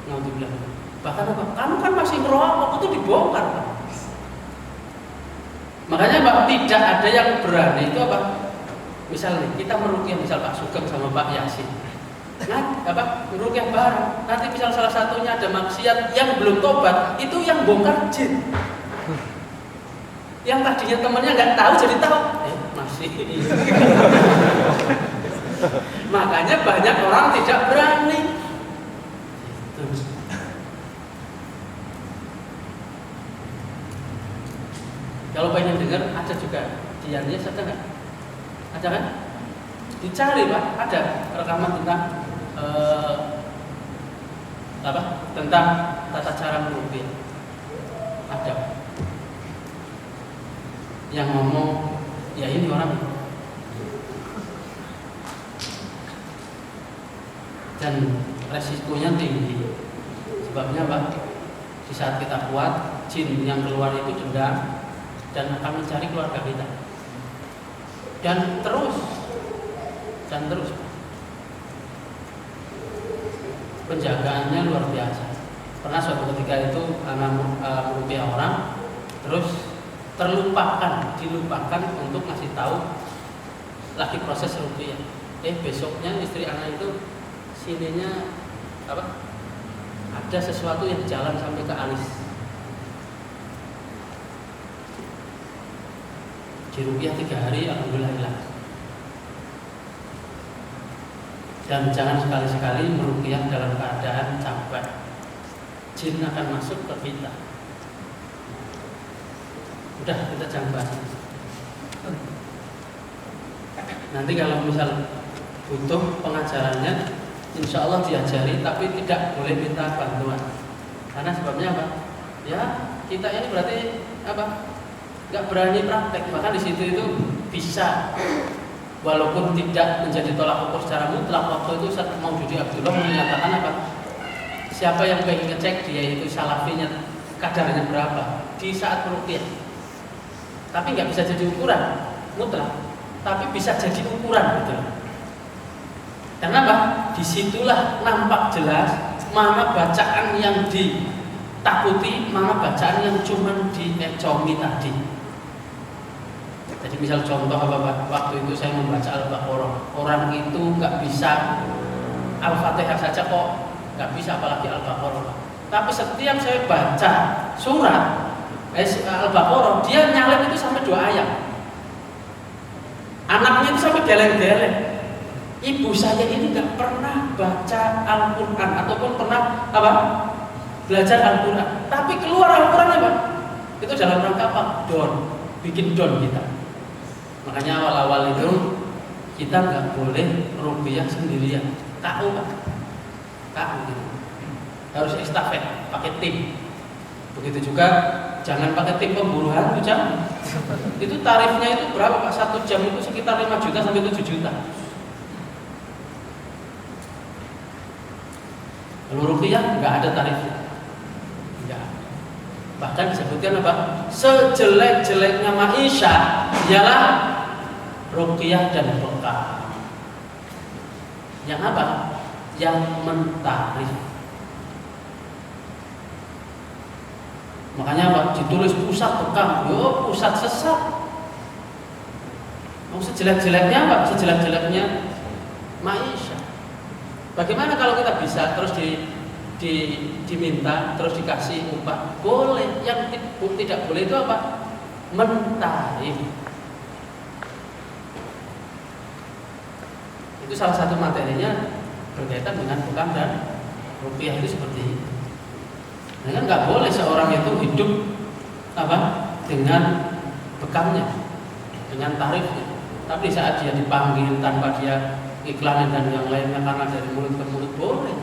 Naudzubillah. Bahkan apa? Kamu kan masih ngerokok, itu dibongkar Pak. Makanya Pak, tidak ada yang berani itu apa? Misalnya kita meruqyah misal Pak Sugeng sama Pak Yasin. Nah, apa? Meruqyah bareng. Nanti misal salah satunya ada maksiat yang belum tobat, itu yang bongkar jin. Yang tadinya temannya nggak tahu jadi tahu, masih. Makanya banyak orang tidak berani. Kalau pengen dengar, ada juga diannya ada nggak? Ada kan? Dicari Pak, ada rekaman tentang apa? Tentang tata cara meruqyah. Ada. Yang ngomong ya ini orang dan resikonya tinggi. Sebabnya Pak, di saat kita kuat, jin yang keluar itu dendam dan akan mencari keluarga kita dan terus penjagaannya luar biasa. Pernah suatu ketika itu anak meruqyah orang terus dilupakan untuk ngasih tahu lagi proses ruqyah. Besoknya istri anak itu sininya apa? Ada sesuatu yang jalan sampai ke alis. Di ruqyah 3 hari, alhamdulillah hilang. Dan jangan sekali-sekali meruqyah dalam keadaan capek. Jin akan masuk ke kita. Udah, kita jangan bahas. Nanti kalau misal butuh pengajarannya, insya Allah diajari, tapi tidak boleh minta bantuan. Karena sebabnya apa? Ya, kita ini berarti apa? Nggak berani praktek. Maka di situ itu bisa, walaupun tidak menjadi tolak ukur secara mutlak. Waktu itu Ustaz Maududi Abdullah menyatakan apa? Siapa yang pengen ngecek dia itu salafinya kadarnya berapa di saat ruqyah. Tapi nggak bisa jadi ukuran mutlak, tapi bisa jadi ukuran gitu. Karena apa? Disitulah nampak jelas mana bacaan yang ditakuti, mana bacaan yang cuma diecomi tadi. Jadi misal contoh apa Pak? Waktu itu saya membaca Al-Baqarah, orang itu nggak bisa Al-Fatihah saja kok nggak bisa, apalagi Al-Baqarah. Tapi setiap saya baca surat Al-Baqarah, dia nyalip itu sampai 2 ayat. Anaknya itu sampai geleng-geleng. Ibu saya ini nggak pernah baca Al-Quran ataupun pernah apa? Belajar Al-Quran. Tapi keluar Al-Quran apa? Itu dalam rangka apa? Bikin don kita. Makanya awal-awal itu kita nggak boleh ruqyah sendirian. KU Pak. KU gitu. Harus estafet, pakai tim. Begitu juga jangan pakai tim pemburu hantu, jangan. Itu tarifnya itu berapa Pak? 1 jam itu sekitar 5 juta sampai 7 juta. Kalau ruqyah nggak ada tarifnya. Enggak. Bahkan disebutkan apa? Sejelek-jeleknya maisha ialah ruqyah dan bekam. Yang apa? Yang mentarif. Makanya apa? Ditulis pusat bekam. Yo, pusat sesat. Mau sejelek-jeleknya apa? Sejelek-jeleknya maisha. Bagaimana kalau kita bisa terus diminta, terus dikasih upah? Boleh. Yang tidak boleh itu apa? Mentarif. Itu salah satu materinya berkaitan dengan bekam dan ruqyah itu seperti itu. Nah, kan nggak boleh seorang itu hidup apa? Dengan bekamnya, dengan tarifnya. Tapi saat dia dipanggil tanpa dia iklan dan yang lainnya karena dari mulut ke mulut boleh.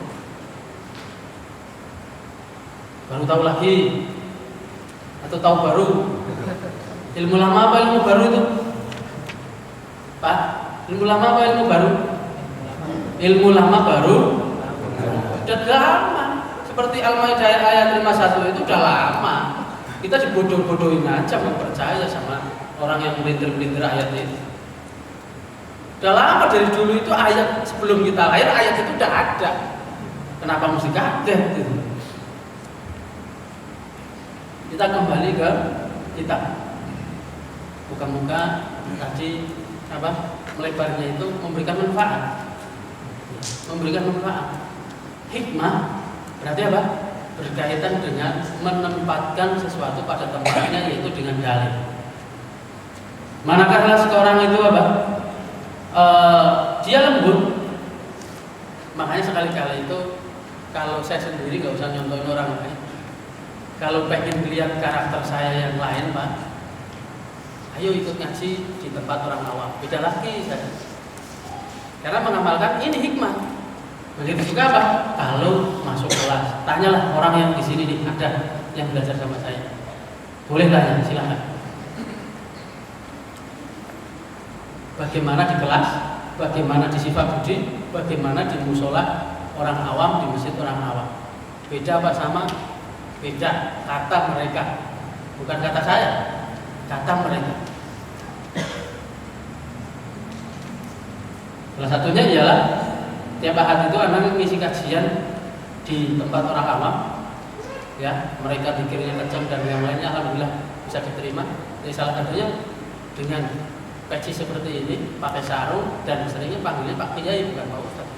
Baru tahu lagi atau tahu baru? Ilmu lama apa ilmu baru itu? Pak, ilmu lama apa ilmu baru? Ilmu lama baru? Sudah lama. Seperti Al-Maidah ayat 51 itu udah lama. Kita dibodoh-bodohin aja mau percaya sama orang yang melintir-melintir ayat itu. Udah lama dari dulu itu ayat sebelum kita lahir ayat itu udah ada. Kenapa mesti kaget gitu? Kita kembali ke kitab. Muka-muka tadi apa? Melebarnya itu memberikan manfaat. Memberikan manfaat. Hikmah berarti apa? Berkaitan dengan menempatkan sesuatu pada tempatnya, yaitu dengan dalil. Manakala seorang itu apa? Dia lembut. Makanya sekali-kali itu kalau saya sendiri nggak usah nyontohin orang lain. Kalau pengen lihat karakter saya yang lain Pak, ayo ikut ngaji di tempat orang awam. Beda lagi saya. Karena mengamalkan ini hikmah. Begitu juga apa? Kalau masuk kelas, tanyalah orang yang di sini nih, ada yang belajar sama saya. Boleh tanya, silakan. Bagaimana di kelas, bagaimana di Sifa Budi, bagaimana di musola orang awam, di masjid orang awam. Beda Pak sama? Beda kata mereka, bukan kata saya, kata mereka. Salah satunya ialah tiap ahad itu anak mengisi kajian di tempat orang awam, ya mereka dikirnya kencang dan yang lainnya alhamdulillah bisa diterima. Jadi salah satunya dengan peci seperti ini, pakai sarung dan seringnya panggilnya Pak Kiai bukan Pak Ustaz.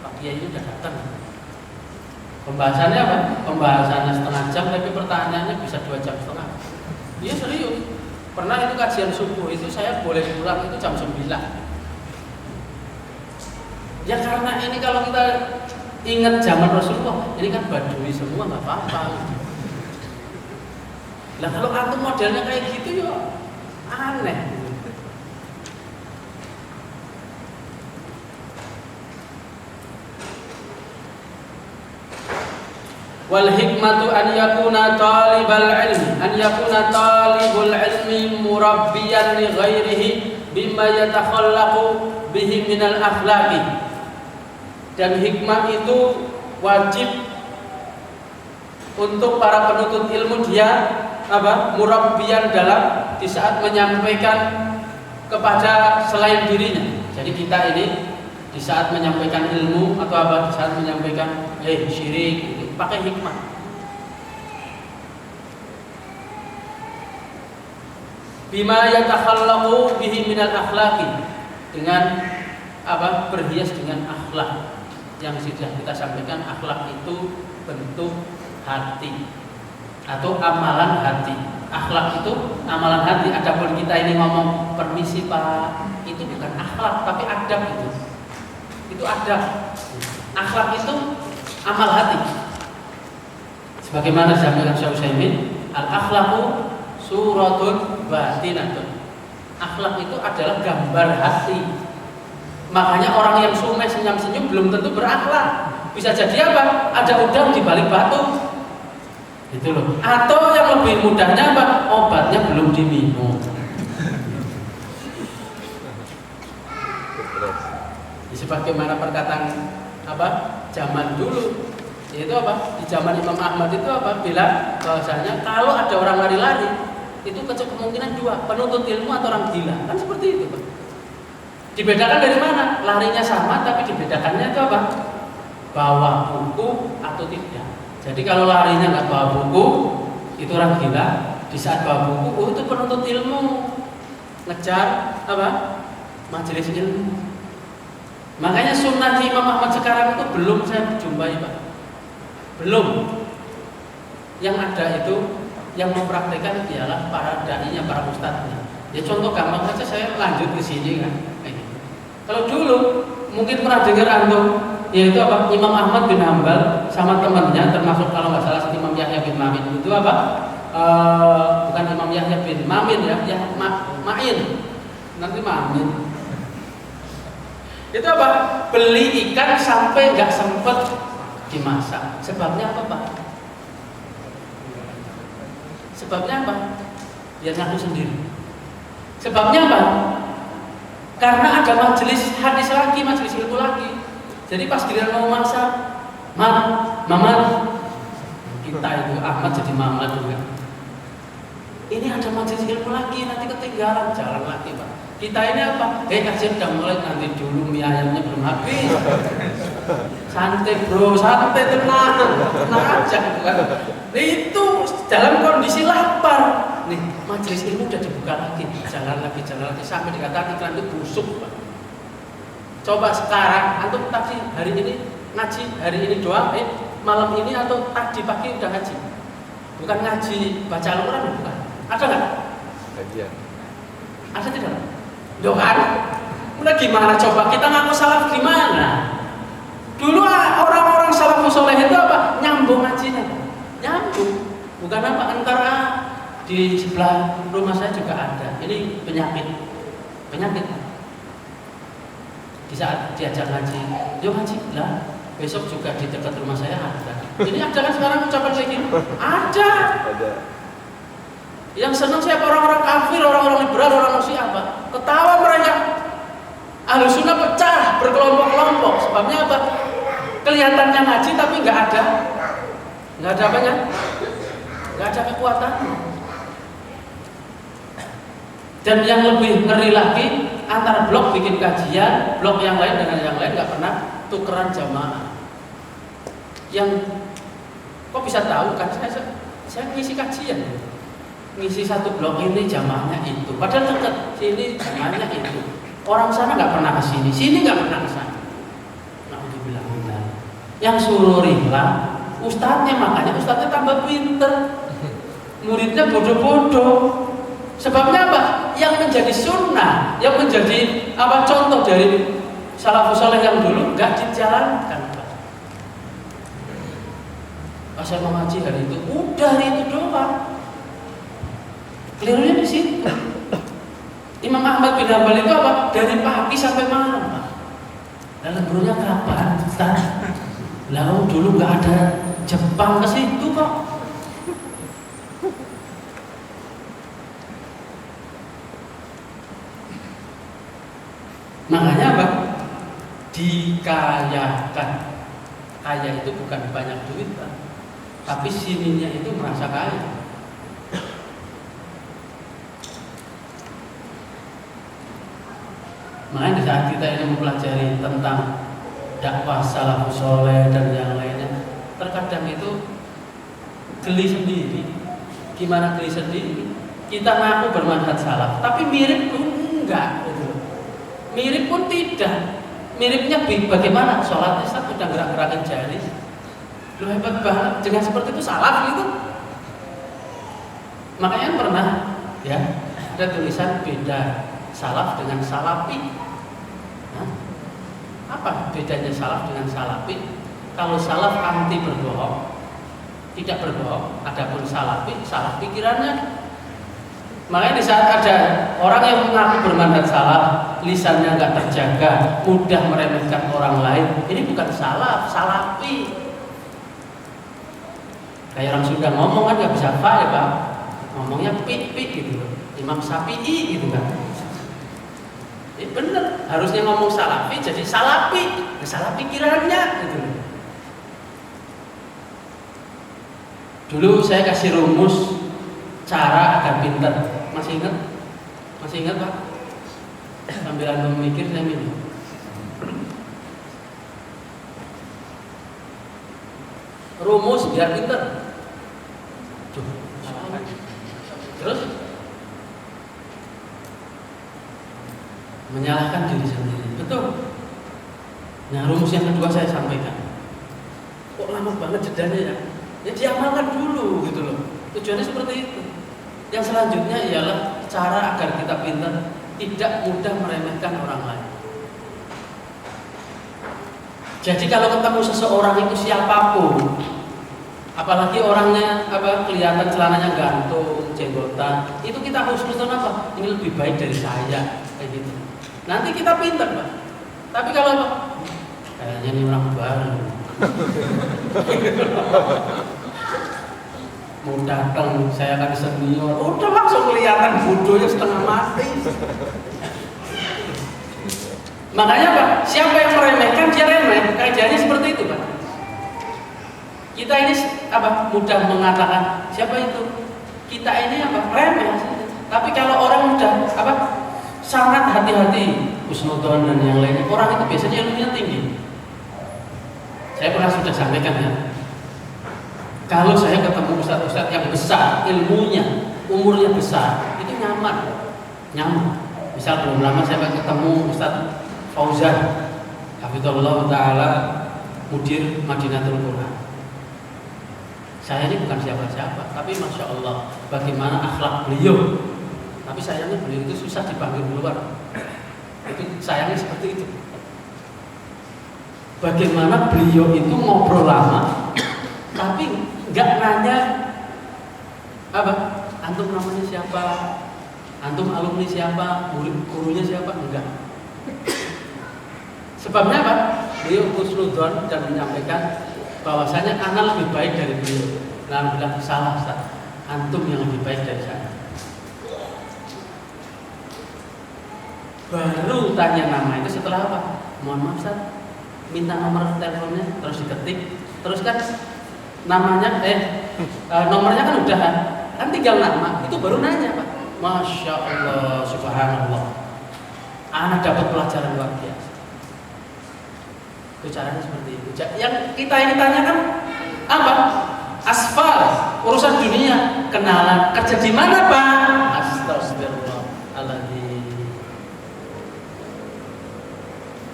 Pak Kiai ini sudah datang. Pembahasannya apa? Pembahasannya setengah jam, tapi pertanyaannya bisa 2 jam setengah. Iya serius. Pernah itu kajian subuh itu saya boleh pulang itu jam 9. Ya karena ini kalau kita ingat zaman Rasulullah, ini kan badui semua nggak apa-apa. Lah kalau antum modelnya kayak gitu ya aneh. Wal hikmatu an yakuna talibul ilmi murabbiyan li ghairihi bima yatakhallaqu bihi minal akhlaqi. Dan hikmah itu wajib untuk para penuntut ilmu, dia murabbiyan dalam di saat menyampaikan kepada selain dirinya. Jadi kita ini di saat menyampaikan ilmu atau di saat menyampaikan syirik gitu, pakai hikmah. Bima yatakhallaqu bihi minal akhlaqi, dengan berhias dengan akhlak yang sudah kita sampaikan. Akhlak itu bentuk hati atau amalan hati. Akhlak itu amalan hati. Adapun kita ini ngomong permisi Pak, itu bukan akhlak tapi adab itu. Itu adab. Akhlak itu amal hati. Sebagaimana disampaikan Syekh Utsaimin, al-akhlaqu suratun batinatun. Akhlak itu adalah gambar hati. Makanya orang yang sumeh senyum-senyum belum tentu berakhlak. Bisa jadi ada udang di balik batu. Itu loh. Atau yang lebih mudahnya obatnya belum diminum. Sebagaimana perkataan zaman dulu, yaitu di zaman Imam Ahmad itu bilang bahwasanya kalau ada orang lari-lari itu kemungkinan dua, penuntut ilmu atau orang gila. Kan seperti itu, Pak. Dibedakan dari mana? Larinya sama tapi dibedakannya itu bawa buku atau tidak. Jadi kalau larinya nggak bawa buku, itu orang gila. Di saat bawa buku, itu penuntut ilmu, ngejar majelis ilmu. Makanya sunnah Imam Ahmad sekarang itu belum saya jumpai, Pak. Belum. Yang ada itu yang mempraktekkan ialah para dai-nya, para ustadznya. Ya contoh gampang saja, saya lanjut ke sini kan. Kalau dulu mungkin pernah dengar antum, yaitu Imam Ahmad bin Hambal sama temannya, termasuk kalau nggak salah Imam Yahya bin Ma'in itu bukan Imam Yahya bin Ma'in Ma'in nanti Ma'in itu beli ikan sampai nggak sempet dimasak. Sebabnya apa, Pak? Sebabnya apa? Biar ngaku sendiri. Sebabnya apa? Karena ada majelis hadis lagi, majelis ilmu lagi. Jadi pas giliran mau masak, Mamat, kita itu Ahmad jadi Mamat juga. Ini ada majelis ilmu lagi, nanti ketinggalan jalan lagi, Pak. Kita ini kajian udah mulai, nanti dulu mie ayamnya belum habis. Santai bro, santai, tenang aja kan. Itu dalam kondisi lapar. Nih, majelis ilmu udah dibuka lagi, jalan lagi sampai dikatakan iklan itu busuk, Pak. Coba sekarang antum tadi hari ini ngaji, hari ini doang, malam ini atau tadi pagi udah ngaji. Bukan ngaji baca Al-Qur'an, bukan. Ada nggak?
Kajian.
Ada tidak? Loh kan? Udah gimana coba kita ngaku salaf gimana? Dulu orang-orang salafus saleh itu nyambung ngajinya. Nyambung. Bukan antara di sebelah rumah saya juga ada. Ini penyakit. Di saat diajak ngaji, yuk ngaji lah. Besok juga di dekat rumah saya ada. Ini ada kan sekarang ucapan kayak gini? Ada. Yang senang siapa? Orang-orang kafir, orang-orang liberal, orang Syiah ketawa mereka. Ahlus Sunnah pecah berkelompok-kelompok. Sebabnya apa? Kelihatannya ngaji tapi nggak ada apanya? Nggak ada kekuatan. Dan yang lebih ngeri lagi, antara blok bikin kajian, blok yang lain dengan yang lain nggak pernah tukeran jamaah. Yang kok bisa tahu kan? Saya ngisi kajian. Ngisi satu blok ini jamaahnya itu, padahal dekat sini jamaahnya itu. Orang sana nggak pernah ke sini nggak pernah ke sana. Alhamdulillah. Yang suruh rihlah ustadznya, makanya ustadznya tambah pinter, muridnya bodoh-bodoh. Sebabnya apa? Yang menjadi sunnah, yang menjadi contoh dari salafus saleh yang dulu nggak dijalankan. Pas saya mau ngaji hari itu, udah hari itu doang. Kelirunya di situ. Imam Ahmad bin Hanbal itu apa? Dari pagi sampai malam, Pak. Dan lemburnya kapan? Lalu dulu nggak ada Jepang ke situ kok. Makanya apa? Dikayakan. Kaya itu bukan banyak duit, Pak. Tapi sininya itu merasa kaya. Makanya di saat kita ini mempelajari tentang dakwah salafus soleh dan yang lainnya, terkadang itu geli sendiri. Gimana geli sendiri? Kita ngaku bermanhaj salaf, tapi mirip pun enggak, gitu. Mirip pun tidak. Miripnya bagaimana? Sholatnya Ustaz udah gerak-gerakin jari. Lu hebat banget. Dengan seperti itu salaf gitu. Makanya pernah ya ada tulisan beda salaf dengan salafi. Apa bedanya salaf dengan salafi? Kalau salaf anti berbohong, tidak berbohong. Adapun salafi, salah pikirannya. Makanya di saat ada orang yang mengaku bermanhaj salaf, lisannya nggak terjaga, mudah meremehkan orang lain, ini bukan salaf, salafi. Kayak orang Sunda ngomong kan nggak bisa fa ya Pak, ngomongnya pik-pik gitu loh. Imam Syafi'i gitu kan. Bener, harusnya ngomong salafi jadi salafi, salah pikirannya gitu. Dulu saya kasih rumus cara agar pintar. Masih ingat? Masih ingat Pak? Sambil Anda memikir saya minum. Rumus biar pintar. Terus menyalahkan diri sendiri. Betul. Nah, rumus yang kedua saya sampaikan. Kok lama banget jedanya ya? Ya diamalkan dulu gitu loh. Tujuannya seperti itu. Yang selanjutnya ialah cara agar kita pintar, tidak mudah meremehkan orang lain. Jadi kalau ketemu seseorang itu siapapun, apalagi orangnya kelihatan celananya gantung, jenggotan, itu kita husnuzon apa? Ini lebih baik dari saya, kayak gitu. Nanti kita pintar, Pak. Tapi kalau kayaknya ini orang baru mau datang, saya akan senior, udah langsung kelihatan bodohnya setengah mati. Makanya Pak, siapa yang meremehkan dia remeh. Kajiannya seperti itu Pak. Kita ini mudah mengatakan siapa itu? Kita ini remeh. Tapi kalau orang mudah sangat hati-hati, husnudon dan yang lainnya, orang itu biasanya ilmunya tinggi. Saya pernah sudah sampaikan ya. Kalau saya ketemu ustaz-ustaz yang besar ilmunya, umurnya besar, itu nyaman. Misal belum lama saya ketemu Ustaz Fauzan, hafizallahu taala, mudir Madinatul Quran. Saya ini bukan siapa-siapa, tapi masya Allah, bagaimana akhlak beliau. Tapi sayangnya beliau itu susah dipanggil keluar. Itu sayangnya seperti itu. Bagaimana beliau itu ngobrol lama, tapi nggak nanya antum namanya siapa, antum alumni siapa, murid gurunya siapa, enggak. Sebabnya apa? Beliau husnudzon dan menyampaikan bahwasanya ana lebih baik dari beliau. Lalu bilang salah Ustaz, antum yang lebih baik dari saya. Baru tanya nama itu setelah apa? Mohon maaf Ustaz, minta nomor teleponnya, terus diketik, terus kan namanya nomornya kan udah kan tinggal nama, itu baru nanya Pak. Masya Allah, subhanallah, anak dapat pelajaran luar biasa. Itu caranya seperti itu. Yang kita ini tanyakan apa? Asfal, urusan dunia, kenalan, kerja di mana Pak? Astagfirullahaladzim.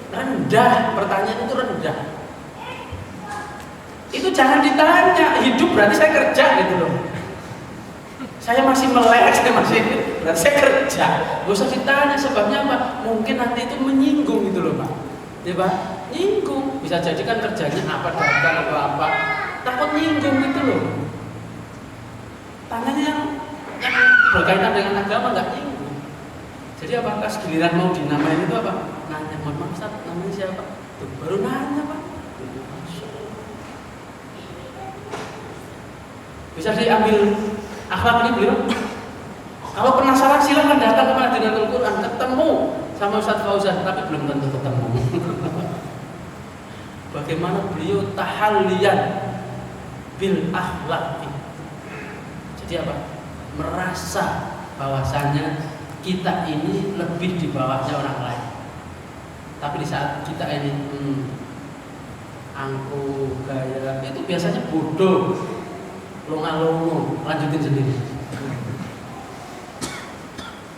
Rendah, pertanyaan itu rendah. Itu jangan ditanya, hidup berarti saya kerja gitu loh. Saya masih melek, berarti saya kerja. Gak usah ditanya sebabnya apa? Mungkin nanti itu menyinggung gitu loh Pak. Ya Pak, nyinggung. Bisa jadi kan kerjanya apa, dagang atau apa. Takut nyinggung gitu loh. Tanyanya yang berkaitan dengan agama nggak nyinggung. Jadi apa? Pas giliran mau dinamain itu apa? Nanya, mohon maaf Ustaz, namanya siapa? Tuh, baru nanya Pak. Bisa diambil akhlak ini beliau. Kalau penasaran silakan datang ke Madinatul Quran, ketemu sama Ustaz Fauzan, tapi belum tentu ketemu. Bagaimana beliau tahalliyan bil akhlaq. Jadi apa? Merasa bahwasanya kita ini lebih di bawahnya orang lain. Tapi di saat kita ini angkuh, gaya, itu biasanya bodoh, longa-longo, lanjutin sendiri.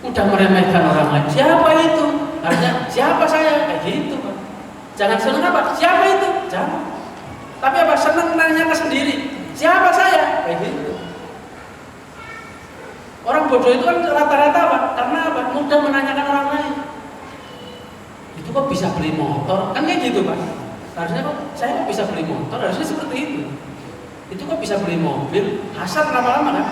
Udah meremehkan orang lain. Siapa itu? Harusnya siapa saya? Kayak gitu Pak. Jangan seneng apa? Siapa itu? Jangan. Tapi apa? Seneng nanya ke sendiri. Siapa saya? Kayak gitu. Orang bodoh itu kan rata-rata apa? Karena apa? Mudah menanyakan orang lain. Itu kok bisa beli motor? Kan kayak gitu Pak. Harusnya kok saya kok bisa beli motor? Harusnya seperti itu. Itu kok bisa beli mobil? Hasad lama-lama kan?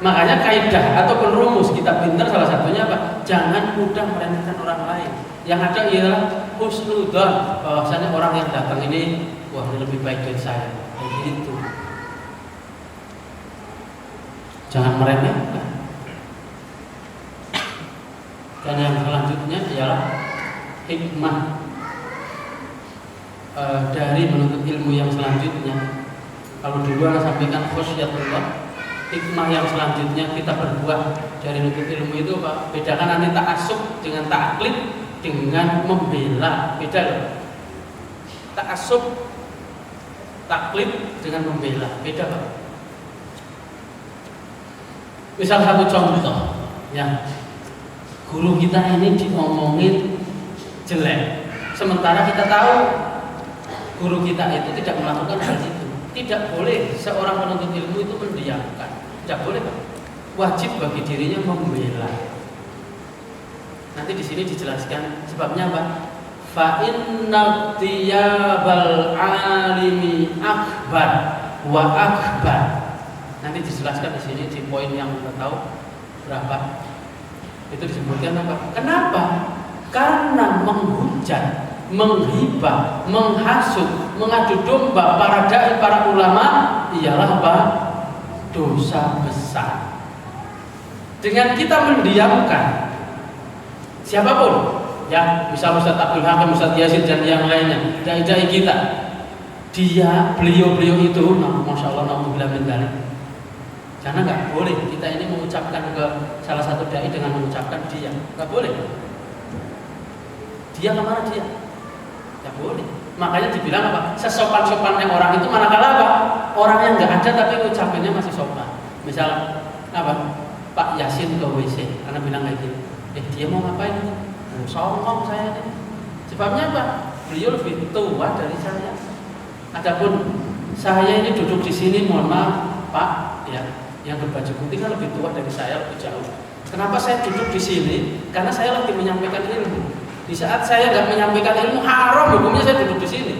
Makanya kaidah ataupun rumus kita pintar salah satunya apa? Jangan mudah meremehkan orang lain. Yang ada ialah husnudzon, bahwasanya orang yang datang ini wah ini lebih baik dari saya. Kayak gitu. Jangan meremehkan. Dan yang selanjutnya ialah hikmah dari menuntut ilmu yang selanjutnya. Kalau dulu saya sampaikan khusyatullah, hikmah yang selanjutnya kita berbuat dari menuntut ilmu itu apa? Bedakan nanti ta'assub dengan ta'aklid dengan membela. Beda loh. Ta'assub, taklid dengan membela. Beda Pak. Misal satu contoh, ya guru kita ini diomongin jelek, sementara kita tahu guru kita itu tidak melakukan hal itu. Tidak boleh seorang penuntut ilmu itu mendiamkan. Tidak boleh Pak. Wajib bagi dirinya membela. Nanti di sini dijelaskan sebabnya apa? Fa inna tiyabal alimi akbar wa akbar. Nanti dijelaskan di sini di poin yang kita tahu berapa. Itu disebutkan apa? Kenapa? Karena menghujat, menghibah, menghasut, mengadu domba para dai, para ulama ialah apa? Dosa besar. Dengan kita mendiamkan siapapun, ya, misal Ustaz Abdul Hakim, Ustaz Yasin dan yang lainnya, dai-dai kita, beliau itu, masya Allah, naudzubillah min dzalik. Karena nggak boleh kita ini mengucapkan ke salah satu dai dengan mengucapkan dia, nggak boleh. Dia kemana dia? Nggak boleh. Makanya dibilang apa? Sesopan-sopannya orang itu manakala apa? Orang yang nggak ada tapi ucapinnya masih sopan. Misal apa? Pak Yasin ke WC, karena bilang kayak gini. Dia mau ngapain? Songong saya ini. Sebabnya apa? Beliau lebih tua dari saya. Adapun saya ini duduk di sini, mohon maaf Pak, ya, yang berbaju putih kan lebih tua dari saya, lebih jauh. Kenapa saya duduk di sini? Karena saya lagi menyampaikan ilmu. Di saat saya nggak menyampaikan ilmu, haram hukumnya saya duduk di sini.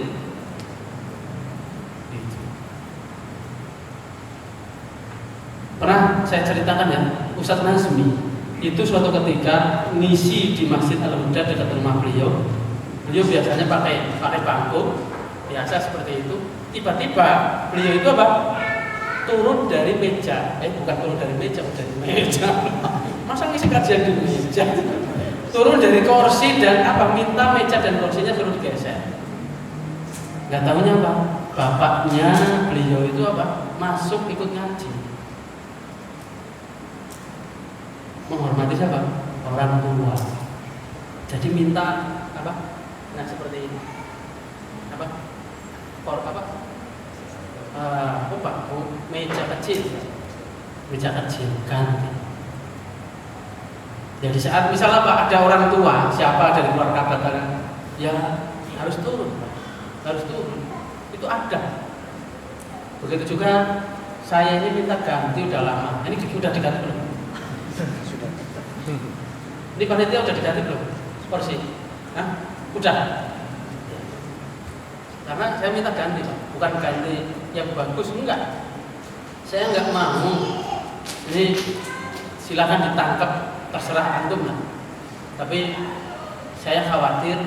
Pernah saya ceritakan ya, Ustadz Nazmi itu suatu ketika ngisi di Masjid Al-Huda dekat rumah beliau. Beliau biasanya pakai bangku biasa seperti itu. Tiba-tiba beliau itu apa? Turun dari meja. Bukan turun dari meja, dari meja. Masa ngisi kajian di meja? Turun dari kursi dan apa? Minta meja dan kursinya suruh digeser. Gak tahunya apa? Bapaknya beliau itu apa? Masuk ikut ngaji. Menghormati siapa? Orang tua. Jadi minta apa? Nah seperti ini. Apa? Meja kecil. Meja kecil ganti. Jadi saat misalnya apa? Ada orang tua, siapa dari keluarga katakan, ya harus turun, harus turun. Itu ada. Begitu juga saya ini minta ganti udah lama. Ini sudah diganti belum? Sudah. Ini panitia udah diganti belum? Porsi? Hah? Udah. Karena saya minta ganti, Pak. Bukan ganti yang bagus, enggak. Saya enggak mau. Ini silakan ditangkap, terserah antum lah. Tapi saya khawatir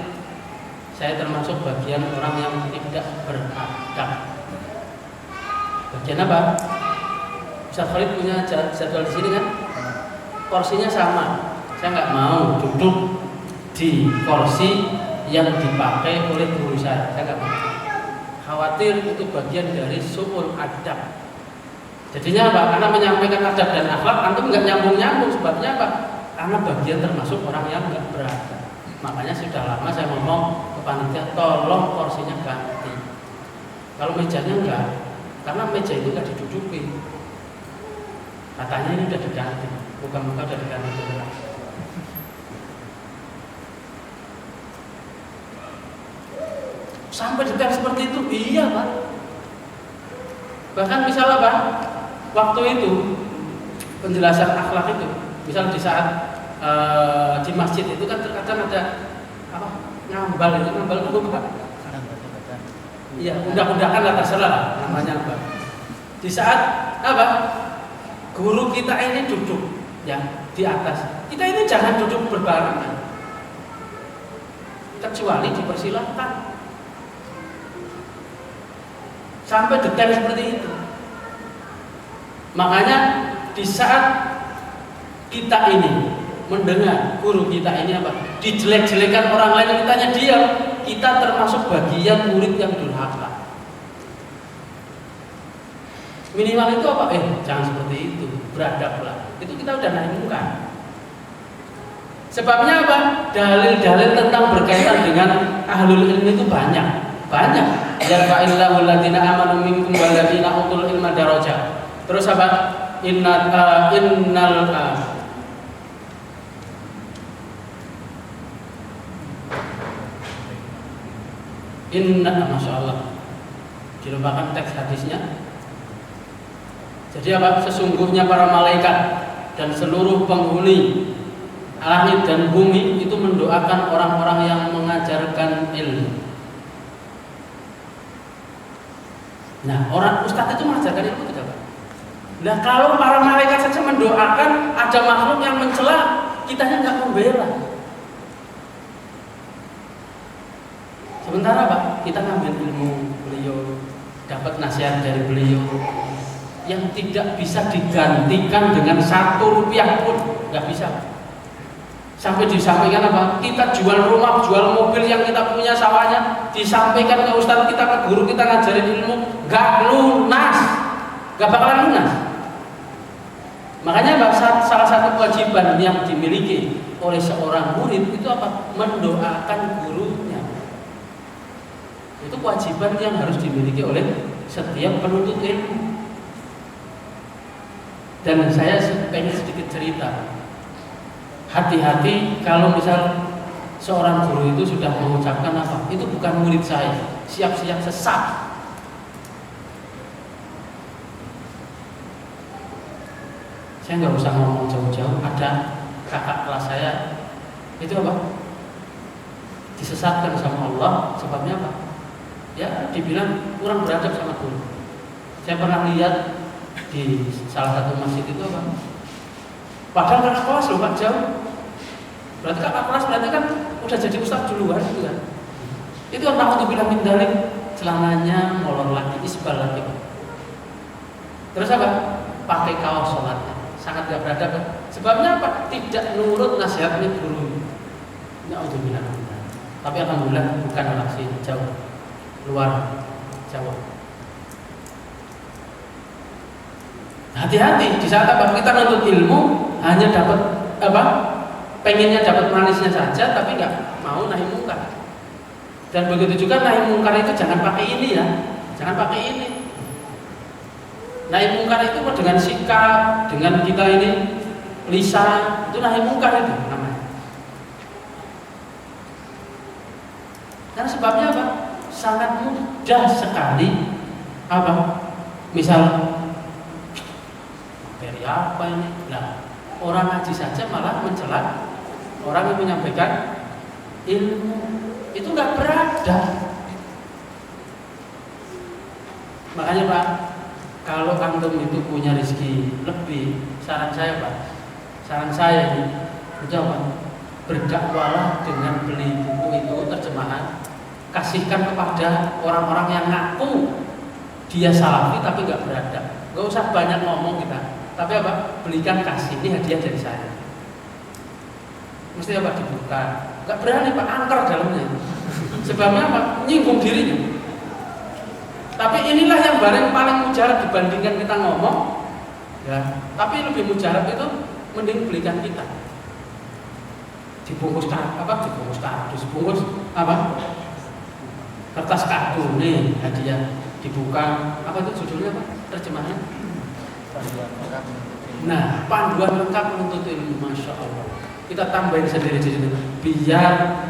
saya termasuk bagian orang yang tidak beradab. Bagian apa? Ustaz Khalid punya jadwal di sini kan? Porsinya sama. Saya nggak mau duduk di kursi yang dipakai oleh guru saya. Saya nggak mau. Khawatir itu bagian dari su'ul adab. Jadinya apa? Karena menyampaikan adab dan akhlak, antum nggak nyambung-nyambung. Sebabnya apa? Karena bagian termasuk orang yang nggak beradab. Makanya sudah lama saya ngomong ke panitia, tolong kursinya ganti. Kalau mejanya enggak, karena meja itu nggak didudukin. Katanya ini udah diganti, muka-muka udah diganti. Sampai detail seperti itu, iya Pak. Bahkan misalnya Pak, waktu itu penjelasan akhlak itu, misal di saat di masjid itu kan terkadang ada apa ngambal itu apa? Iya, undang-undangan lah terserah namanya apa. Di saat apa guru kita ini duduk ya di atas, kita ini jangan duduk berbarengan, kecuali dipersilahkan. Sampai detail seperti itu. Makanya di saat kita ini mendengar guru kita ini apa dijelek-jelekan orang lain, kitanya diam, kita termasuk bagian murid yang durhaka. Minimal itu apa? Jangan seperti itu, beradablah. Itu kita udah naikkan. Sebabnya apa? Dalil-dalil tentang berkaitan dengan ahlul ilmi itu banyak. Yarfa'illahu alladziina aamanu minkum walladziina utul ilma darajat. Terus apa? Inna Masya Allah, dilupakan teks hadisnya. Jadi apa? Sesungguhnya para malaikat dan seluruh penghuni langit dan bumi itu mendoakan orang-orang yang mengajarkan ilmu. Nah, orang ustadz itu mengajarkan ilmu tidak Pak? Nah, kalau para malaikat saja mendoakan, ada makhluk yang mencela, kitanya nggak membela. Sementara Pak, kita ngambil ilmu beliau, dapat nasihat dari beliau yang tidak bisa digantikan dengan 1 rupiah pun, nggak bisa. Sampai disampaikan apa? Kita jual rumah, jual mobil yang kita punya sawahnya, disampaikan ke ustadz kita, ke guru kita ngajarin ilmu, nggak lunas, nggak bakalan lunas. Makanya salah satu kewajiban yang dimiliki oleh seorang murid itu apa? Mendoakan gurunya. Itu kewajiban yang harus dimiliki oleh setiap penuntut ilmu. Dan saya pengen sedikit cerita. Hati-hati kalau misal seorang guru itu sudah mengucapkan apa? Itu bukan murid saya, siap-siap sesat. Saya nggak usah ngomong jauh-jauh. Ada kakak kelas saya itu apa? Disesatkan sama Allah. Sebabnya apa? Ya dibilang kurang beradab sama guru. Saya pernah lihat di salah satu masjid itu apa? Padahal kakak kelas loh Pak, jauh. Berarti kakak kelas berarti kan udah jadi ustaz duluan gitu kan. Itu orang untuk bilang mindalik, celananya molor lagi, isbal lagi. Terus apa? Pakai kaos sholatnya. Sangat gak beradab kan? Sebabnya apa? Tidak nurut nasihatnya guru. Ya untuk bilang. Tapi alhamdulillah bukan orang sini, jauh, luar Jawa. Hati-hati di saat apa? Kita nuntut ilmu hanya dapat apa? Pengennya dapat manisnya saja, tapi nggak mau nahi mungkar. Dan begitu juga nahi mungkar itu jangan pakai ini ya, jangan pakai ini. Nahi mungkar itu dengan sikap, dengan kita ini lisan, itu nahi mungkar itu namanya. Karena sebabnya apa? Sangat mudah sekali apa? Misal dari apa ini? Nah, orang ngaji saja malah mencela orang yang menyampaikan ilmu, itu nggak beradab. Makanya Pak, kalau antum itu punya rezeki lebih, saran saya Pak, Saran saya ini, menjawab, berdakwalah dengan beli buku itu terjemahan, kasihkan kepada orang-orang yang ngaku dia salafi tapi nggak beradab. Nggak usah banyak ngomong kita, tapi apa? Belikan, kasih, ini hadiah dari saya. Mesti apa? Dibuka. Nggak berani Pak, angker dalamnya. Sebabnya apa? Nyinggung dirinya. Tapi inilah yang paling mujarab dibandingkan kita ngomong, ya. Tapi lebih mujarab itu mending belikan kita. Dibungkus kardus, dibungkus apa? Kertas kado nih hadiah, dibuka. Apa itu judulnya Pak? Terjemahannya?
Panduan lengkap menuntut ilmu.
Nah, panduan lengkap menuntut ilmu, masya Allah. Kita tambahin sendiri di sini, biar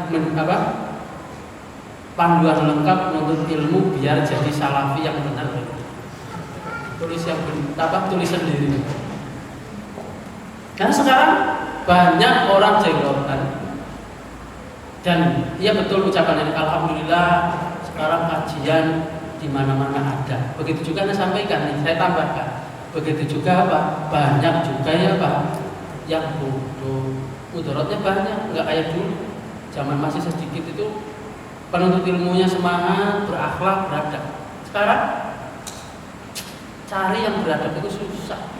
panduan lengkap menuntut ilmu biar jadi salafi yang benar. Tulis yang tulis sendiri. Karena sekarang banyak orang jenggotan, dan iya betul ucapan ini. Alhamdulillah sekarang kajian di mana-mana ada. Begitu juga saya sampaikan nih, saya tambahkan. Begitu juga Pak, banyak juga ya Pak yang bodoh. Mudaratnya banyak, nggak kayak dulu. Zaman masih sedikit itu penuntut ilmunya semangat, berakhlak, beradab. Sekarang cari yang beradab itu susah.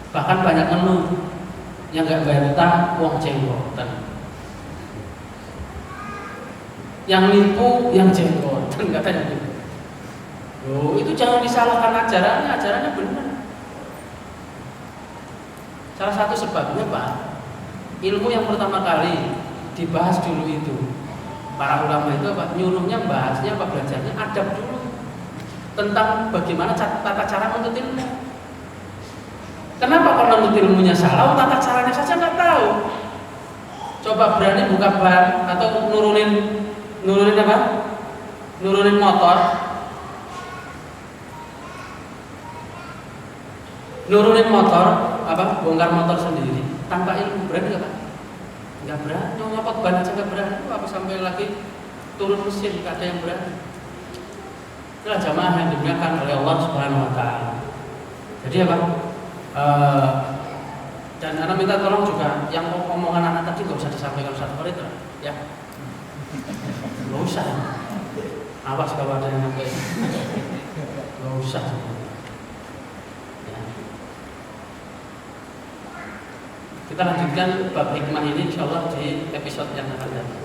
Bahkan banyak ngeluh yang nggak bayar utang, wong jenggotan. Yang nipu, yang jenggotan, katanya gitu. Loh, itu jangan disalahkan ajarannya benar. Salah satu sebabnya Pak, ilmu yang pertama kali dibahas dulu itu, para ulama itu apa? Nyuruhnya, bahasnya apa, belajarnya adab dulu tentang bagaimana tata cara menuntut ilmu. Kenapa kalau menuntut ilmunya salah, tata caranya saja nggak tahu? Coba berani buka ban atau nurunin apa? Nurunin motor. Nurunin motor, apa? Bongkar motor sendiri tanpa ilmu, berani nggak Pak? Nggak berani. Nyopot ban aja nggak berani. Apa sampai lagi turun mesin, nggak ada yang berani. Itulah jamaah yang dimuliakan oleh Allah Subhanahu Wa Taala. Jadi apa? Dan anak minta tolong juga yang omongan anak tadi nggak usah disampaikan Ustaz Khalid, ya. Nggak usah. Awas kalau ada yang sampai. Nggak usah. Kita lanjutkan bab hikmah ini insyaallah di episode yang akan datang.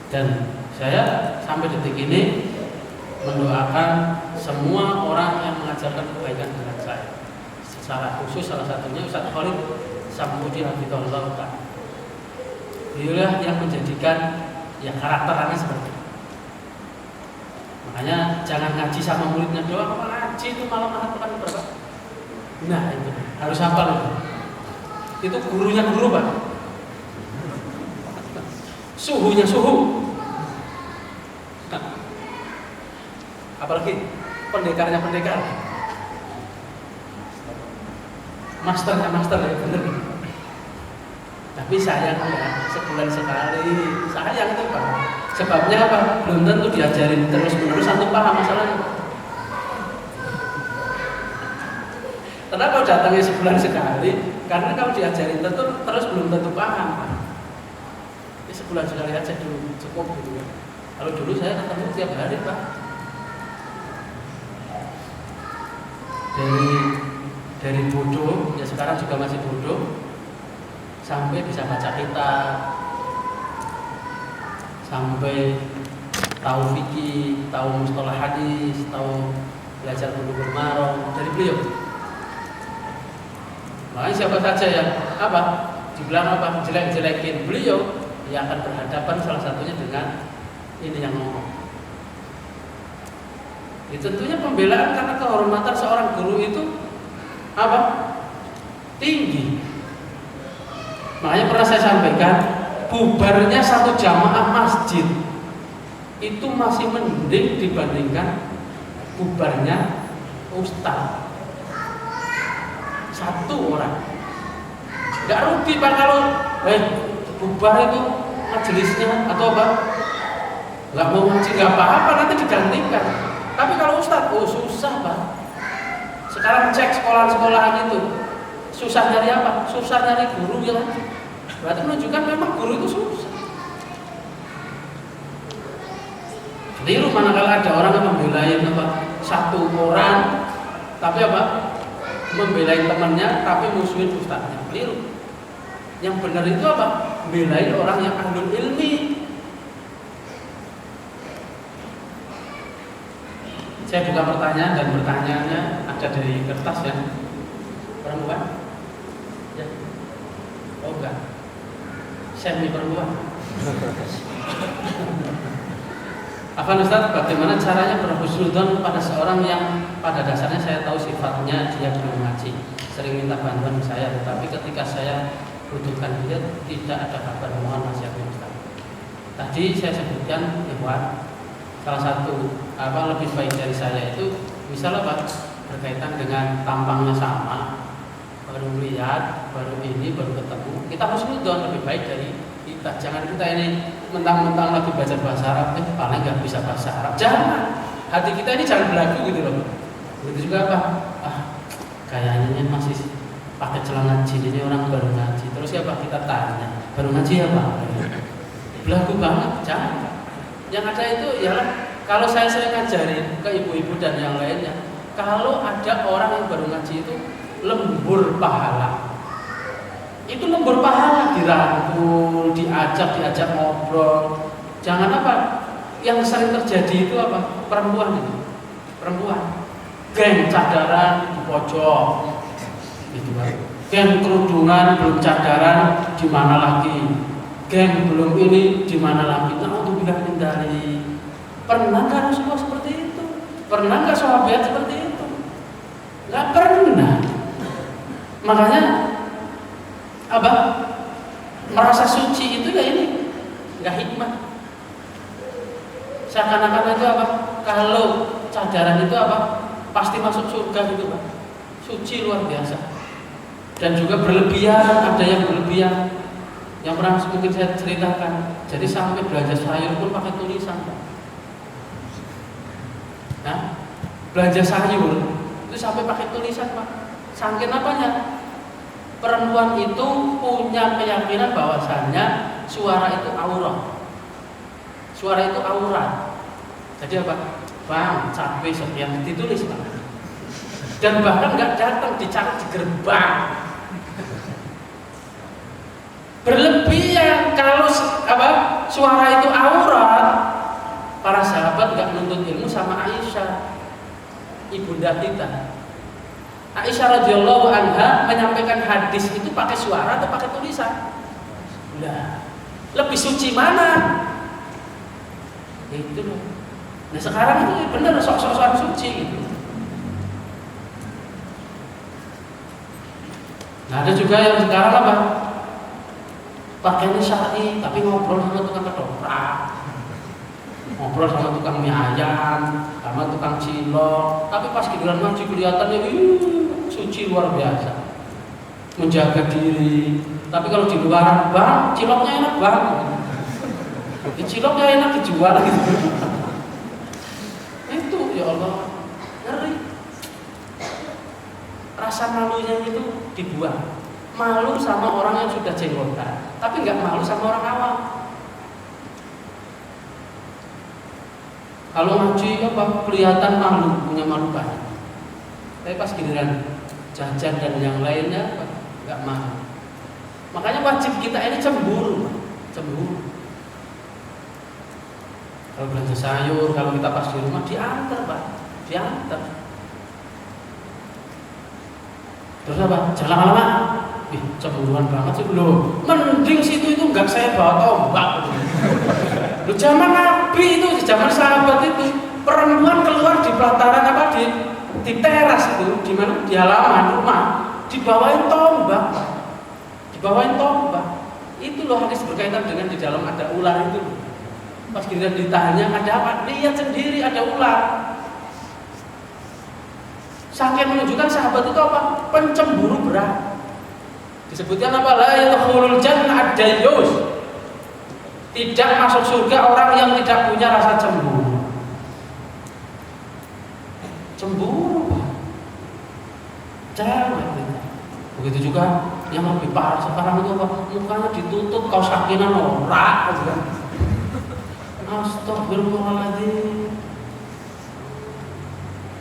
Dan saya sampai detik ini mendoakan semua orang yang mengajarkan kebaikan dengan saya. Secara khusus salah satunya Ustaz Khalid Samsudi Hafizahullah Ta'ala. Beliau yang menjadikan ya karakternya seperti itu. Makanya jangan ngaji sama muridnya doang, apa ngaji itu malam ahad pekan berapa? Nah itu harus hafal itu. Itu gurunya guru Pak. Suhunya suhu. Apalagi pendekarnya pendekar. Masternya master ya bener. Tapi sayang ya, sebulan sekali. Sayang itu Pak. Sebabnya apa? Belum tentu diajarin terus-menerus atau paham masalahnya. Kenapa datangnya sebulan sekali? Karena kalau diajarin terus belum tentu paham Pak. Ini sebulan sekali aja dulu cukup gitu ya. Kalau dulu saya ketemu tiap hari Pak. Dari bodoh, ya sekarang juga masih bodoh, sampai bisa baca kitab, sampai tahu fikih, tahu mustalah hadis, tahu belajar bulughul maram dari beliau. Makanya siapa saja yang dibilang jelek-jelekin beliau, dia akan berhadapan salah satunya dengan ini yang ngomong. Tentunya pembelaan karena kehormatan seorang guru itu tinggi. Makanya pernah saya sampaikan, bubarnya satu jamaah masjid itu masih mending dibandingkan bubarnya ustaz satu orang. Gak rugi Pak kalau bubar itu majelisnya atau gak mau ngaji gak apa-apa, nanti digantikan. Tapi kalau ustadz, oh susah Pak. Sekarang cek sekolah-sekolahan itu susah nyari apa? Susah nyari guru ya kan? Berarti menunjukkan memang guru itu susah. Keliru manakala ada orang yang membelai apa? Satu orang, tapi apa? Membelai temannya, tapi musuhin ustadznya. Keliru. Yang benar itu apa? Membelai orang yang ahlul ilmi. Saya buka pertanyaan dan pertanyaannya ada dari kertas ya. Perempuan? Ya. Oh enggak. Semi perempuan. Afan Ustaz, bagaimana caranya berhusnudzon pada seorang yang pada dasarnya saya tahu sifatnya dia belum ngaji, sering minta bantuan saya, tetapi ketika saya butuhkan dia tidak ada kabar, mohon nasihatnya Ustaz. Tadi saya sebutkan ikhwan, salah satu lebih baik dari saya itu misalnya Pak, berkaitan dengan tampangnya sama, baru lihat, baru ini, baru ketemu, kita husnudzon lebih baik dari kita. Jangan kita ini mentang-mentang lagi baca bahasa Arab, paling nggak bisa bahasa Arab. Jangan, hati kita ini jangan belagu gitu loh. Begitu juga apa? Kayaknya masih pakai celana jin, ini orang baru ngaji. Terus siapa kita tanya, baru ngaji apa? Belagu banget, jangan. Yang ada itu ialah kalau saya sering ngajarin ke ibu-ibu dan yang lainnya, kalau ada orang yang baru ngaji itu lembur pahala. Itu lembur pahala, dirangkul, diajak ngobrol. Jangan apa? Yang sering terjadi itu apa? Perempuan itu. Perempuan. Geng cadaran di pojok. Itu kan. Geng kerudungan belum cadaran di mana lagi? Geng belum ini di mana lagi? Nah, untuk bilang hindari. Pernah kan Rasulullah seperti itu? Pernah nggak sahabat seperti itu? Nggak pernah. Makanya apa? Merasa suci itu ya ini nggak hikmah. Seakan-akan itu apa? Kalau cadaran itu apa? Pasti masuk surga gitu Pak. Suci luar biasa. Dan juga berlebihan, ada yang berlebihan. Yang pernah mungkin saya ceritakan. Jadi sampai belanja sayur pun pakai tulisan Pak. Nah, belanja sayur itu sampai pakai tulisan Pak. Saking apanya? Perempuan itu punya keyakinan bahwasannya suara itu aurat. Suara itu aurat. Jadi apa? Bang, cabai sekian ditulis Pak. Dan bahkan nggak datang, dicatat di gerbang. Berlebihan kalau apa? Suara itu aurat. Para sahabat nggak menuntut ilmu sama Aisyah, ibunda kita. Aisyah radhiyallahu anha menyampaikan hadis itu pakai suara atau pakai tulisan? Nah, lebih suci mana? Itu loh. Nah sekarang itu benar sok-sokan suci gitu. Nah ada juga yang sekarang apa? Pakainya syar'i tapi ngobrol sama tukang ketoprak, ngobrol sama tukang mie ayam, sama tukang cilok. Tapi pas giliran ngaji kelihatannya suci luar biasa, menjaga diri. Tapi kalau di luar, bang, ciloknya enak banget. Ciloknya enak dijual gitu. Itu ya Allah, ngeri. Rasa malunya itu dibuang. Malu sama orang yang sudah jenggotan, tapi nggak malu sama orang awam. Kalau ngaji apa kelihatan malu, punya malu banyak. Tapi pas giliran jajan dan yang lainnya nggak mau. Makanya wajib kita ini cemburu. Kalau belanja sayur, kalau kita pas di rumah diantar Pak, diantar. Terus apa? Jangan lama-lama. Cemburuan banget sih loh. Mending situ itu nggak saya bawa tombak. Lu zaman Nabi itu, zaman sahabat itu, perempuan keluar di pelataran apa di teras itu, di mana di halaman rumah, dibawain tombak. Itu loh hadis berkaitan dengan di dalam ada ular itu. Pas kita ditanya ada apa? Lihat sendiri ada ular. Saking menunjukkan sahabat itu apa? Pencemburu berat. Disebutkan apa? La yadkhulul jannah ad-dayyus. Tidak masuk surga orang yang tidak punya rasa cemburu. cewek gitu. Begitu juga yang lebih parah sekarang itu apa? Mukanya ditutup kaos kakinya norak gitu kan. Astagfirullahaladzim.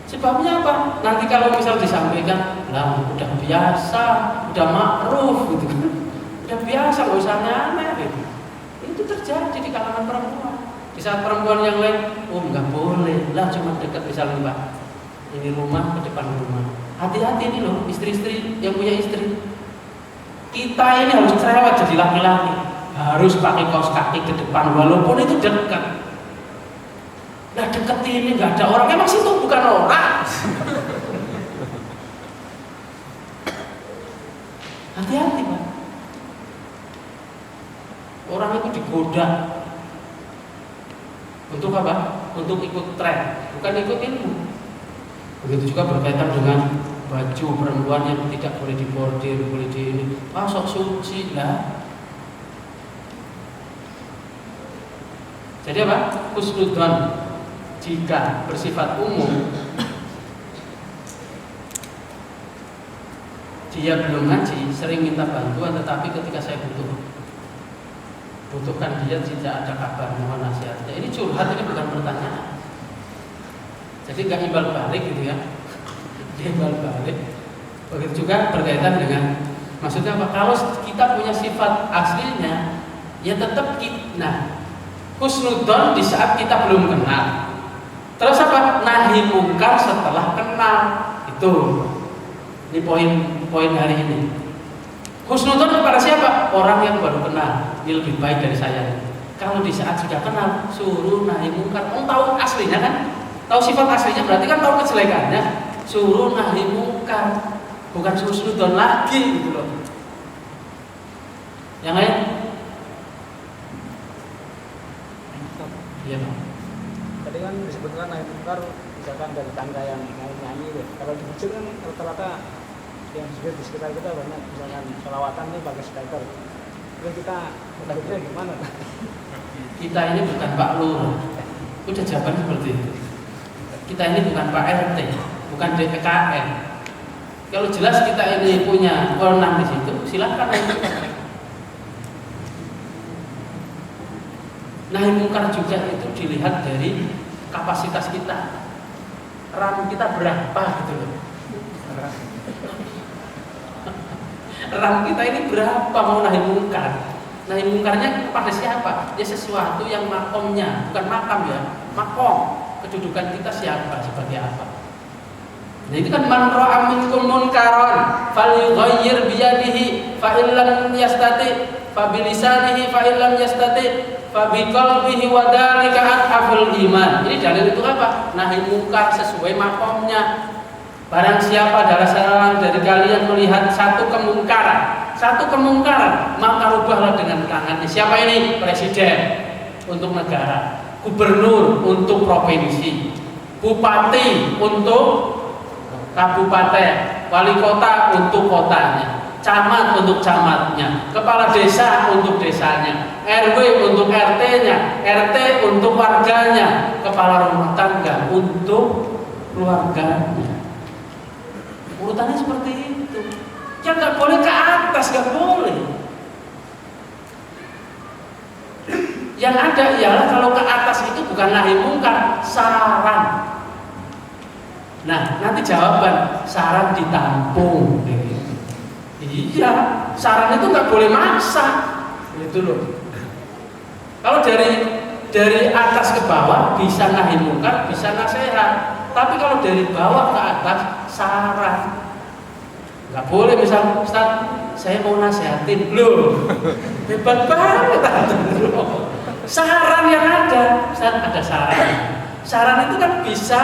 Sebabnya apa? Nanti kalau misal disampaikan, lah udah biasa, udah makruf gitu kan. Udah biasa, gak usah aneh gitu. Itu terjadi di kalangan perempuan. Di saat perempuan yang lain, oh nggak boleh, lah cuma dekat misalnya Mbak, ini rumah ke depan rumah. Hati-hati ini loh, istri-istri yang punya istri. Kita ini harus cerewet jadi laki-laki, harus pakai kaos kaki ke depan walaupun itu dekat. Nah deket ini nggak ada orang, emang situ bukan orang. Hati-hati Pak. Orang itu digoda. Untuk apa? Untuk ikut tren, bukan ikut ilmu. Begitu juga berkaitan dengan baju perempuan yang tidak boleh dibordir, boleh di ini. Sok suci lah. Jadi apa? Husnudzon jika bersifat umum, dia belum ngaji, sering minta bantuan, tetapi ketika saya butuhkan dia tidak ada kabar, mohon nasihatnya. Ini curhat, ini bukan pertanyaan. Jadi nggak imbal balik gitu ya, dia imbal balik. Begitu juga berkaitan dengan, maksudnya apa? Kalau kita punya sifat aslinya, ya tetap kita husnudzon di saat kita belum kenal. Terus apa? Nahi mungkar setelah kenal. Itu. Ini poin hari ini. Husnudzon kepada siapa? Orang yang baru kenal. Dia lebih baik dari saya. Kalau di saat sudah kenal, suruh nahi mungkar. Tahu aslinya kan? Tahu sifat aslinya, berarti kan tahu kejelekannya. Suruh nahi mungkar. Bukan suruh husnudzon lagi gitu loh. Yang lain? Iya Pak.
Tadi kan disebutkan naik mungkar misalkan dari tangga yang nyanyi deh. Kalau di masjid kan rata-rata yang di sekitar kita banyak misalkan sholawatan nih pakai speaker. Terus kita menurutnya gimana?
Kita ini bukan Pak Lurah. Udah jawaban seperti itu. Kita ini bukan Pak RT, bukan DPKN. Kalau jelas kita ini punya wewenang di situ, silakan naik. Nahi mungkar juga itu dilihat dari kapasitas kita, RAM kita berapa gitu loh. RAM kita ini berapa mau nahi mungkar? Nahi mungkarnya kepada siapa? Ya sesuatu yang makomnya, bukan makam ya, makom. Kedudukan kita siapa, sebagai apa? Nah itu kan man ra'a minkum munkaran falyughayyir biyadihi fa illam yastati fa bilisanihi fa illam yastati fabiqalbihi wa dzalika adhaful iman. Ini dalil itu apa? Nahi mungkar sesuai makomnya. Barang siapa dari kalian melihat satu kemungkaran, maka rubahlah dengan tangannya. Siapa ini? Presiden untuk negara, gubernur untuk provinsi, bupati untuk kabupaten, wali kota untuk kotanya, camat untuk camatnya, kepala desa untuk desanya, RW untuk RT-nya, RT untuk warganya, kepala rumah tangga untuk keluarganya. Urutannya seperti itu. Ya nggak boleh ke atas, nggak boleh. Yang ada ialah kalau ke atas itu bukan nahi mungkar, saran. Nah, nanti jawaban saran ditampung. Iya, saran itu nggak boleh maksa, gitu loh. Kalau dari atas ke bawah bisa nahi mungkar, bisa nasihat. Tapi kalau dari bawah ke atas saran, nggak boleh. Misal Ustaz, saya mau nasihatin, loh, hebat banget. Saran yang ada, Ustaz ada saran. Saran itu kan bisa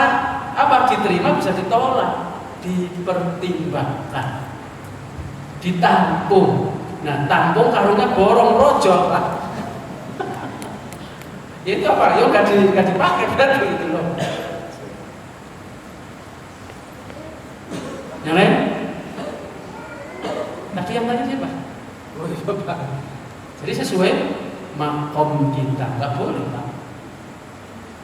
apa? Diterima, bisa ditolak, dipertimbangkan, ditampung. Nah, tampung karungnya borong rojok lah. Itu apa? Yo nggak dipakai berarti gitu loh. Yang lain? Tadi yang tanya siapa? Oh iya Pak. Jadi sesuai makom kita, nggak boleh Pak.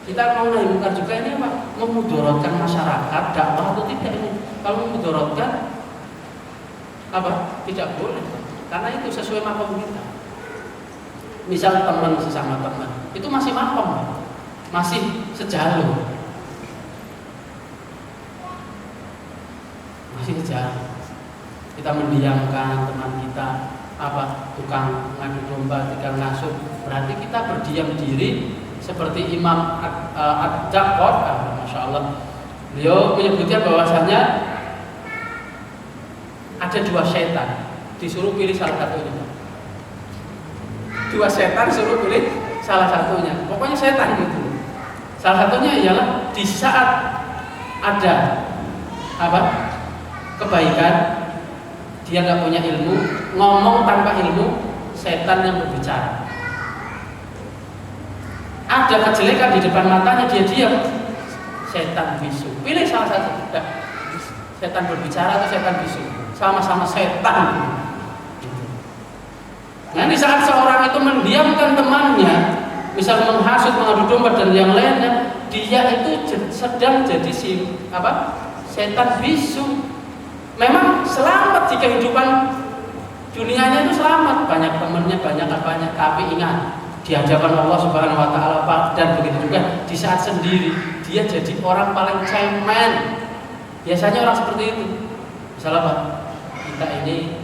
Kita mau nahi mungkar juga ini apa? Memudorotkan masyarakat, dakwah atau tidak ini? Kalau memudorotkan, apa? Tidak boleh. Karena itu sesuai makom kita. Misal teman sesama teman, itu masih makom, masih sejalur. Masih sejalur. Kita mendiamkan teman kita, apa, tukang ngadu domba, tukang ngasuh, berarti kita berdiam diri seperti Imam Ad-Daqqaq, Masya Allah. Beliau menyebutkan bahwasanya ada dua setan, disuruh pilih salah satunya. Dua setan suruh pilih salah satunya. Pokoknya setan gitu. Salah satunya ialah di saat ada apa? Kebaikan, dia nggak punya ilmu, ngomong tanpa ilmu, setan yang berbicara. Ada kejelekan di depan matanya, dia diam, setan bisu. Pilih salah satu. Setan berbicara atau setan bisu, sama-sama setan. Nah, di saat seorang itu mendiamkan temannya, misal menghasut, mengadu domba dan yang lainnya, dia itu sedang jadi setan bisu. Memang selamat di kehidupan dunianya itu selamat, banyak temannya, banyak apanya, tapi ingat, di hadapan Allah Subhanahu wa taala, dan begitu juga di saat sendiri dia jadi orang paling cemen. Biasanya orang seperti itu. Misalnya apa? Kita ini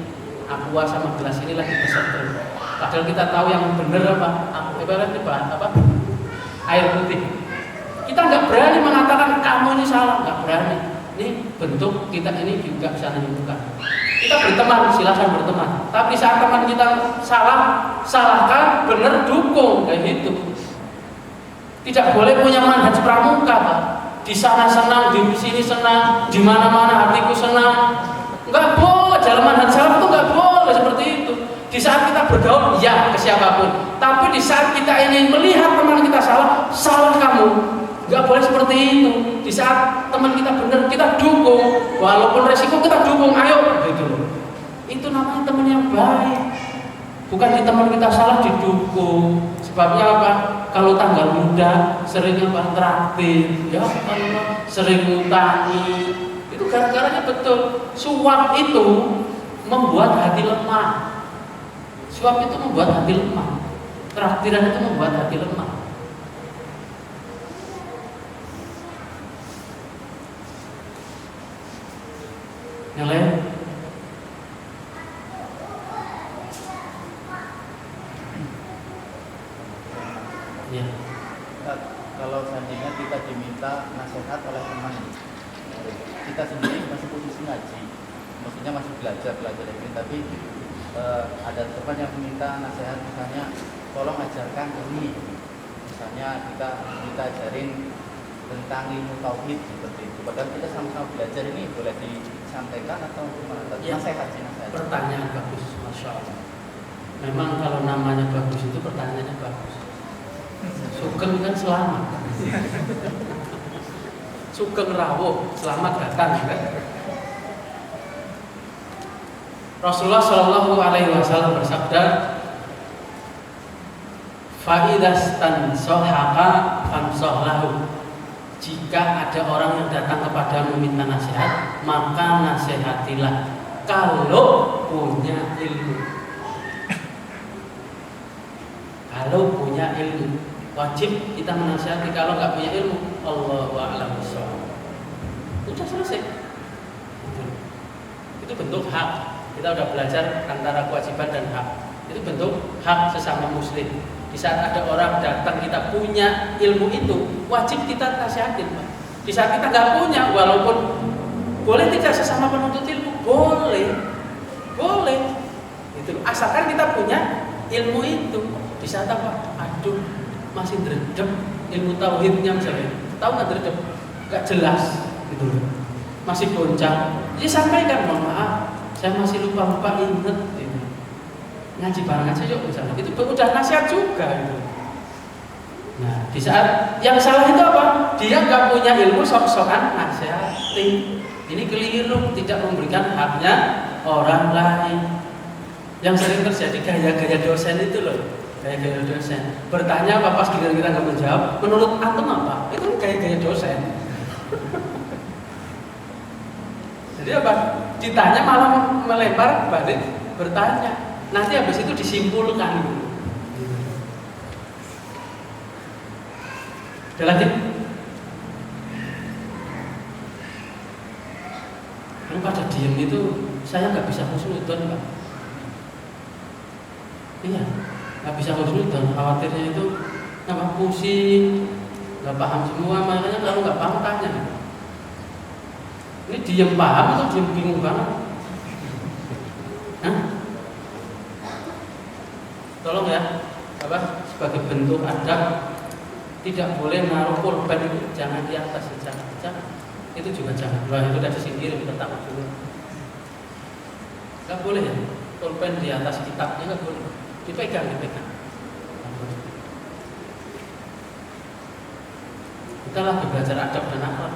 aqua sama gelas ini lagi berseteru. Padahal kita tahu yang benar apa? Air putih. Kita nggak berani mengatakan kamu ini salah, nggak berani. Ini bentuk kita ini juga bisa menyembuhkan. Kita berteman, silahkan berteman. Tapi saat teman kita salah, salahkan, benar, dukung, kayak gitu. Tidak boleh punya manhaj pramuka, Pak. Di sana senang, di sini senang, di mana-mana hatiku senang. Enggak boleh, dalam manhaj salaf itu enggak boleh seperti itu. Di saat kita bergaul, ya ke siapapun. Tapi di saat kita ini melihat teman kita salah, salah kamu. Enggak boleh seperti itu. Di saat teman kita benar, kita dukung. Walaupun resiko kita dukung, ayo gitu. Itu namanya teman yang baik. Bukan di teman kita salah didukung. Sebabnya apa? Kalau tanggal muda sering traktir, ya Allah, sering ngutangi. Itu gara-garanya betul. Suap itu membuat hati lemah. Suap itu membuat hati lemah. Traktiran itu membuat hati lemah. Yang lain? Ya.
Kalau seandainya kita diminta nasihat oleh teman, kita sendiri masih posisi ngaji, maksudnya masih belajar ini, tapi ada teman yang meminta nasihat, misalnya tolong ajarkan ini, misalnya kita ajarin tentang ilmu tauhid seperti itu. Padahal kita sama-sama belajar, ini boleh disampaikan atau gimana?
Ya,
nasihat.
Pertanyaan bagus, Masya Allah. Memang kalau namanya bagus itu pertanyaannya bagus. Sugeng kan selamat. Sugeng rawuh, selamat datang kan. Rasulullah Shallallahu Alaihi Wasallam bersabda, "Faidastan sohaka fansohlahu." Jika ada orang yang datang kepada meminta nasihat, maka nasihatilah kalau punya ilmu. Kalau punya ilmu, wajib kita menasihati. Kalau nggak punya ilmu, Allahu a'lam bishawab. Udah selesai. Itu bentuk hak. Kita udah belajar antara kewajiban dan hak. Itu bentuk hak sesama muslim. Di saat ada orang datang, kita punya ilmu itu, wajib kita nasihatin, Pak. Di saat kita nggak punya, walaupun boleh tidak sesama penuntut ilmu, boleh, itu asalkan kita punya ilmu itu. Di saat apa? Aduh, masih dredeg ilmu tauhidnya misalnya, tahu nggak dredeg, nggak jelas, gitu, masih goncang. Ya sampaikan, mohon maaf, saya masih lupa inget. Gitu. Ngaji bareng aja yuk misalnya, itu udah nasihat juga gitu. Nah, di saat yang salah itu apa? Dia nggak punya ilmu, sok-sokan nasihatin. Ini keliru, tidak memberikan haknya orang lain. Yang sering terjadi gaya-gaya dosen itu loh, gaya-gaya dosen. Bertanya apa pas giliran kita nggak menjawab, menurut antum apa? Itu gaya-gaya dosen. Jadi apa? Ditanya malah melebar balik bertanya. Nanti habis itu disimpulkan. Ada lagi? Kalau pada diem itu saya nggak bisa husnudon, Pak. Iya, nggak bisa husnudon. Khawatirnya itu apa? Pusing, nggak paham semua. Makanya kalau nggak paham tanya. Ini diem paham atau diem bingung banget? Hah? Tolong ya, apa? Sebagai bentuk adab, tidak boleh naruh korban itu, jangan di atas, jangan. Itu juga jangan. Wah, itu udah disingkirin, kita takut dulu. Gak boleh ya, korban di atas kitabnya gak boleh. Dipegang. Kita lagi belajar adab dan akhlak.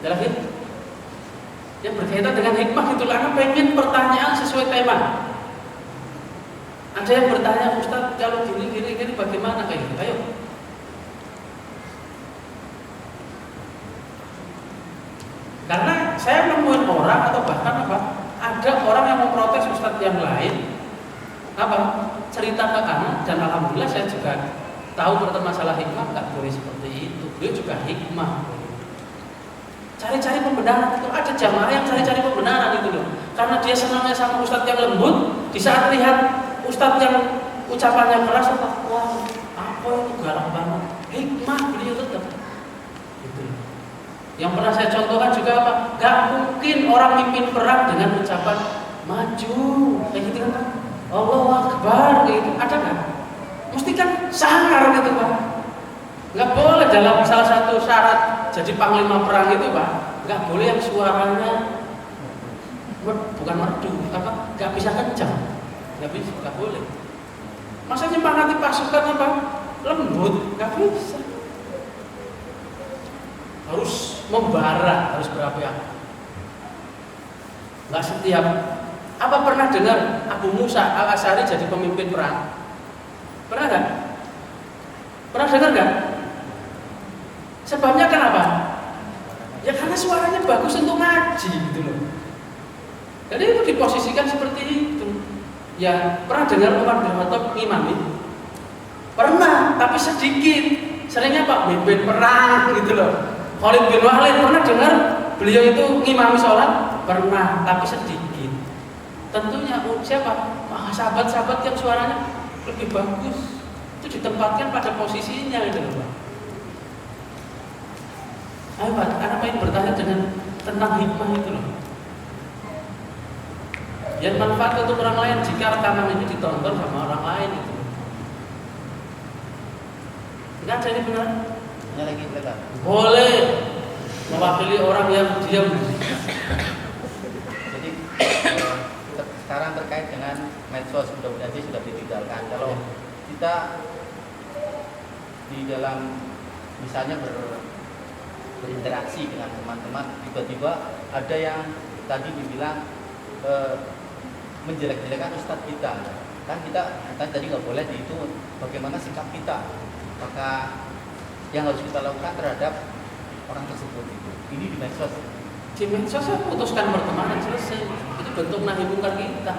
Ada lagi? Yang berkaitan dengan hikmah itu, karena pengen pertanyaan sesuai tema. Ada yang bertanya, Ustaz, kalau gini bagaimana kayak gitu? Ayo. Karena saya nemuin orang atau bahkan apa? Ada orang yang memprotes Ustaz yang lain cerita ke anak, dan alhamdulillah saya juga tahu masalah hikmah nggak boleh seperti itu. Beliau juga hikmah. Cari-cari pembenaran itu, ada jamaah yang cari-cari pembenaran itu loh. Karena dia senangnya sama Ustaz yang lembut, di saat lihat Ustaz yang ucapannya keras, wah apa itu galak banget. Hikmah beliau tetap. Gitu. Yang pernah saya contohkan juga apa? Gak mungkin orang mimpin perang dengan ucapan maju, kayak gitu kan? Allahu Akbar, kayak gitu. Ada nggak? Mesti kan sangar gitu Pak. Nggak boleh dalam salah satu syarat jadi panglima perang itu Pak. Nggak boleh yang suaranya bukan merdu, nggak bisa kencang, nggak boleh. Masa nyemangati pasukan apa? Lembut, nggak bisa. Harus membara, harus berapi-api. Nggak setiap. Apa pernah dengar Abu Musa Al-Asy'ari jadi pemimpin perang? Pernah nggak? Pernah dengar nggak? Sebabnya kenapa? Ya karena suaranya bagus untuk ngaji gitu loh. Jadi itu diposisikan seperti itu. Ya pernah dengar Umar bin Khattab ngimami? Pernah, tapi sedikit. Seringnya Pak mimpin perang gitu loh. Khalid bin Walid pernah dengar beliau itu ngimami sholat? Pernah, tapi sedikit. Tentunya siapa? Sahabat-sahabat yang suaranya lebih bagus itu ditempatkan pada posisinya gitu loh Pak. Ayo Pak, anak pengen bertanya tentang hikmah itu loh. Ya manfaat untuk orang lain jika rekaman ini ditonton sama orang lain itu. Enggak ada ini benar?
Hanya lagi silakan.
Boleh mewakili orang yang diam.
Jadi sekarang terkait dengan medsos, mudah-mudahan sih sudah ditinggalkan. Kalau kita di dalam misalnya berinteraksi dengan teman-teman, tiba-tiba ada yang tadi dibilang menjelek-jelekan ustadz kita, kan tadi nggak boleh itu bagaimana sikap kita, maka yang harus kita lakukan terhadap orang tersebut ini di medsos.
Di medsos putuskan pertemanan, selesai. Itu bentuk nahi mungkar kita.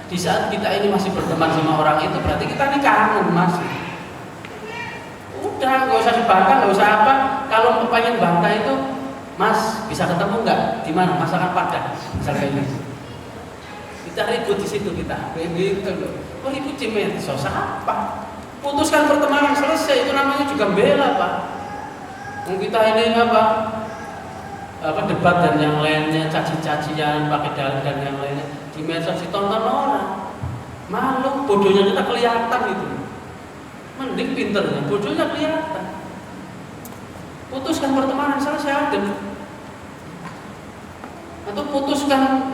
Di saat kita ini masih berteman sama orang itu, berarti kita ini kangen masih. Udah, nggak usah dibantah, nggak usah apa. Kalau pengen bantah itu, Mas bisa ketemu nggak? Di mana? Masakan Padang, misalnya ini. Kita ribut di situ kita, gitu loh. Oh ribut di medsos apa? Putuskan pertemanan, selesai. Itu namanya juga bela Pak. Kita ini apa debat dan yang lainnya, caci-cacian, pakai dalil dan yang lainnya di medsos ditonton orang. Malu, bodohnya kita kelihatan gitu. Mending pinternya, bodohnya kelihatan. Putuskan pertemanan, selesai ada. Atau putuskan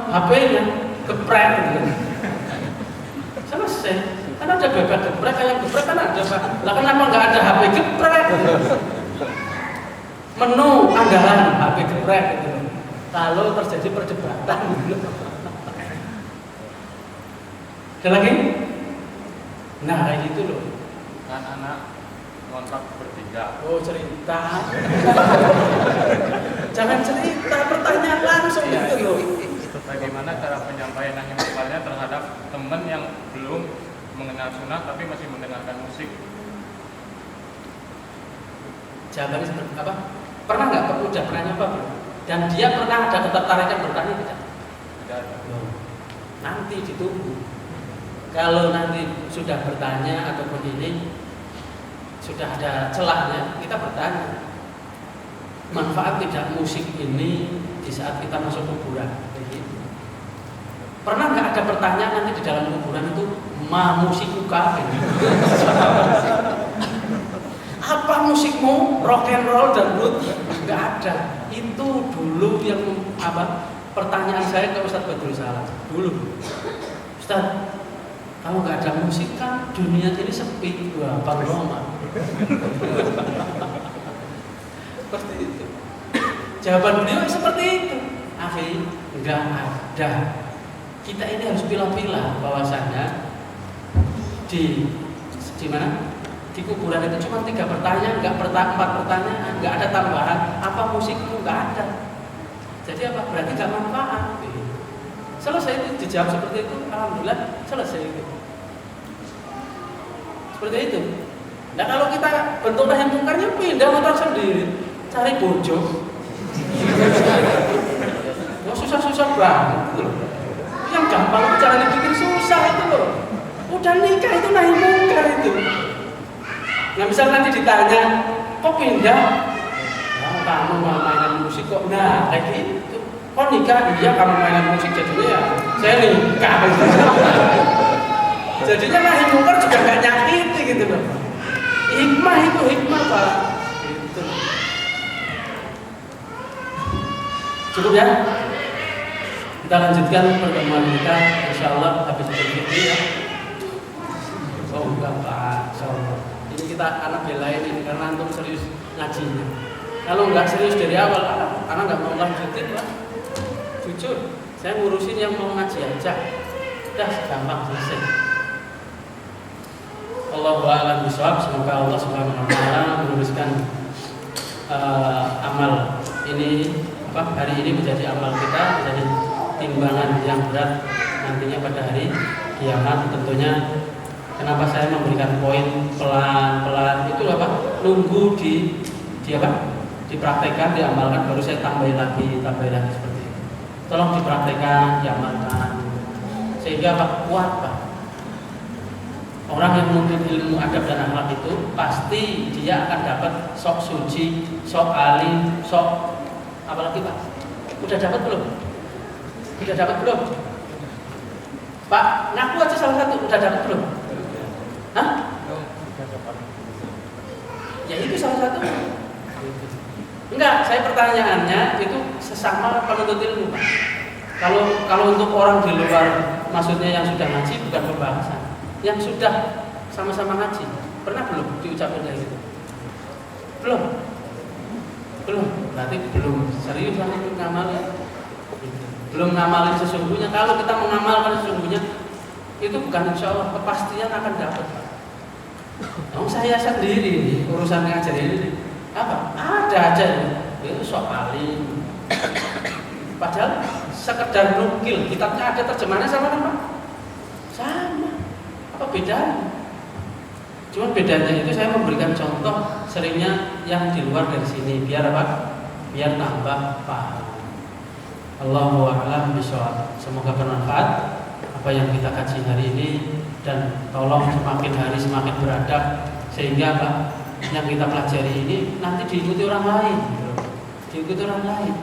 HP-nya, geprek gitu. Selesai. Kan ada bebek geprek, kayak geprek kan ada Pak. Lah kenapa nggak ada HP geprek? Menu andalan HP geprek gitu. Kalau terjadi perdebatan gitu. Ada lagi? Nah kayak gitu loh.
Kan anak kontrak bertiga.
Oh cerita. Jangan cerita, pertanyaan langsung
Iya,
gitu loh.
Bagaimana cara penyampaian yang minimalnya terhadap teman yang belum mengenal sunnah tapi masih mendengarkan musik?
Jawabannya seperti apa? Pernah nggak? Udah pernah nyoba belum? Dan dia pernah ada ketertarikan bertanya tidak?
Tidak ada.
Nanti ditunggu. Kalau nanti sudah bertanya ataupun ini sudah ada celahnya, kita bertanya. Manfaat tidak musik ini di saat kita masuk kuburan. Begitu. Pernah nggak ada pertanyaan nanti di dalam kuburan itu musikuka? Apa musikmu? Rock and roll dan blues? Nggak ada. Itu dulu yang pertanyaan saya ke Ustadz Badrul Salam dulu. Ustadz, kalau nggak ada musik kan dunia ini sepi. Wah, parloma. Seperti itu. Jawaban beliau seperti itu. Akhi, nggak ada. Kita ini harus pilah-pilah bahwasanya di mana? Di kuburan itu cuma 3 pertanyaan, 4 pertanyaan, nggak ada tambahan. Apa musikmu? Nggak ada. Jadi apa? Berarti nggak manfaat. Selesai itu dijawab seperti itu, alhamdulillah selesai itu. Seperti itu. Nah kalau kita bentuk nahi mungkarnya pindah motor sendiri, cari bojo. Wah susah-susah banget loh. Yang gampang jangan dibikin susah itu loh. Udah nikah itu nahi mungkar itu. Nah misal nanti ditanya, kok pindah? Oh, kamu mau mainan musik kok? Nah kayak gitu. Oh nikah? Iya kamu mainan musik jadinya ya saya nikah. Jadinya nahi mungkar juga gak nyakiti gitu loh. Hikmah itu hikmah Pak. Gitu. Cukup ya? Kita lanjutkan pertemuan kita, insyaallah habis berfitri ya. Oh enggak Pak, insyaallah. Ini kita anak belain ini karena antum serius ngajinya. Kalau enggak serius dari awal, anak enggak mau lanjutin Pak. Jujur, saya ngurusin yang mau ngaji aja. Udah gampang selesai. Allahu a'lam bishawab. Semoga Allah Subhanahu wa taala meluruskan amal ini hari ini menjadi amal kita, menjadi timbangan yang berat nantinya pada hari kiamat. Tentunya kenapa saya memberikan poin pelan-pelan itu nunggu di dipraktekkan, diamalkan baru saya tambahin lagi seperti itu. Tolong dipraktekkan, diamalkan sehingga kuat Pak. Orang yang menuntut ilmu adab dan akhlak itu pasti dia akan dapat sok suci, sok alim, sok apalagi Pak? Udah dapat belum? Udah dapat belum? Pak, ngaku aja salah satu, udah dapat belum? Hah? Ya itu salah satu. Enggak, saya pertanyaannya itu sesama penuntut ilmu Pak. Kalau untuk orang di luar, maksudnya yang sudah ngaji bukan pembahasan. Yang sudah sama-sama ngaji, pernah belum diucapkan kayak gitu? Belum? Berarti belum serius lah itu ngamalin. Belum ngamalin sesungguhnya. Kalau kita mengamalkan sesungguhnya, itu bukan insya Allah kepastian akan dapat Pak. Saya sendiri nih, urusan ngajar ini apa? Ada aja itu sok alim. Padahal sekedar nukil, kitabnya ada terjemahannya sama Pak? Sama. Apa bedanya? Cuma bedanya itu saya memberikan contoh seringnya yang di luar dari sini biar apa? Biar tambah paham. Allahu a'lam bishawab. Semoga bermanfaat apa yang kita kaji hari ini dan tolong semakin hari semakin beradab sehingga Pak yang kita pelajari ini nanti diikuti orang lain. Diikuti orang lain.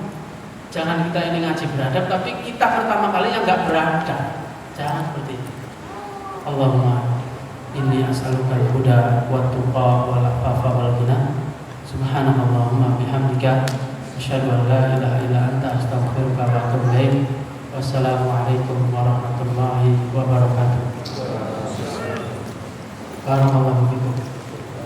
Jangan kita ini ngaji beradab tapi kita pertama kali yang enggak beradab. Jangan seperti itu. Allahumma inni as'aluka al-huda wa tuqa wal afafa wal ghina. Subhanallahumma bihamdika asyhadu an la ilaha illa anta astaghfiruka wa atubu ilaik. Wassalamualaikum warahmatullahi wabarakatuh.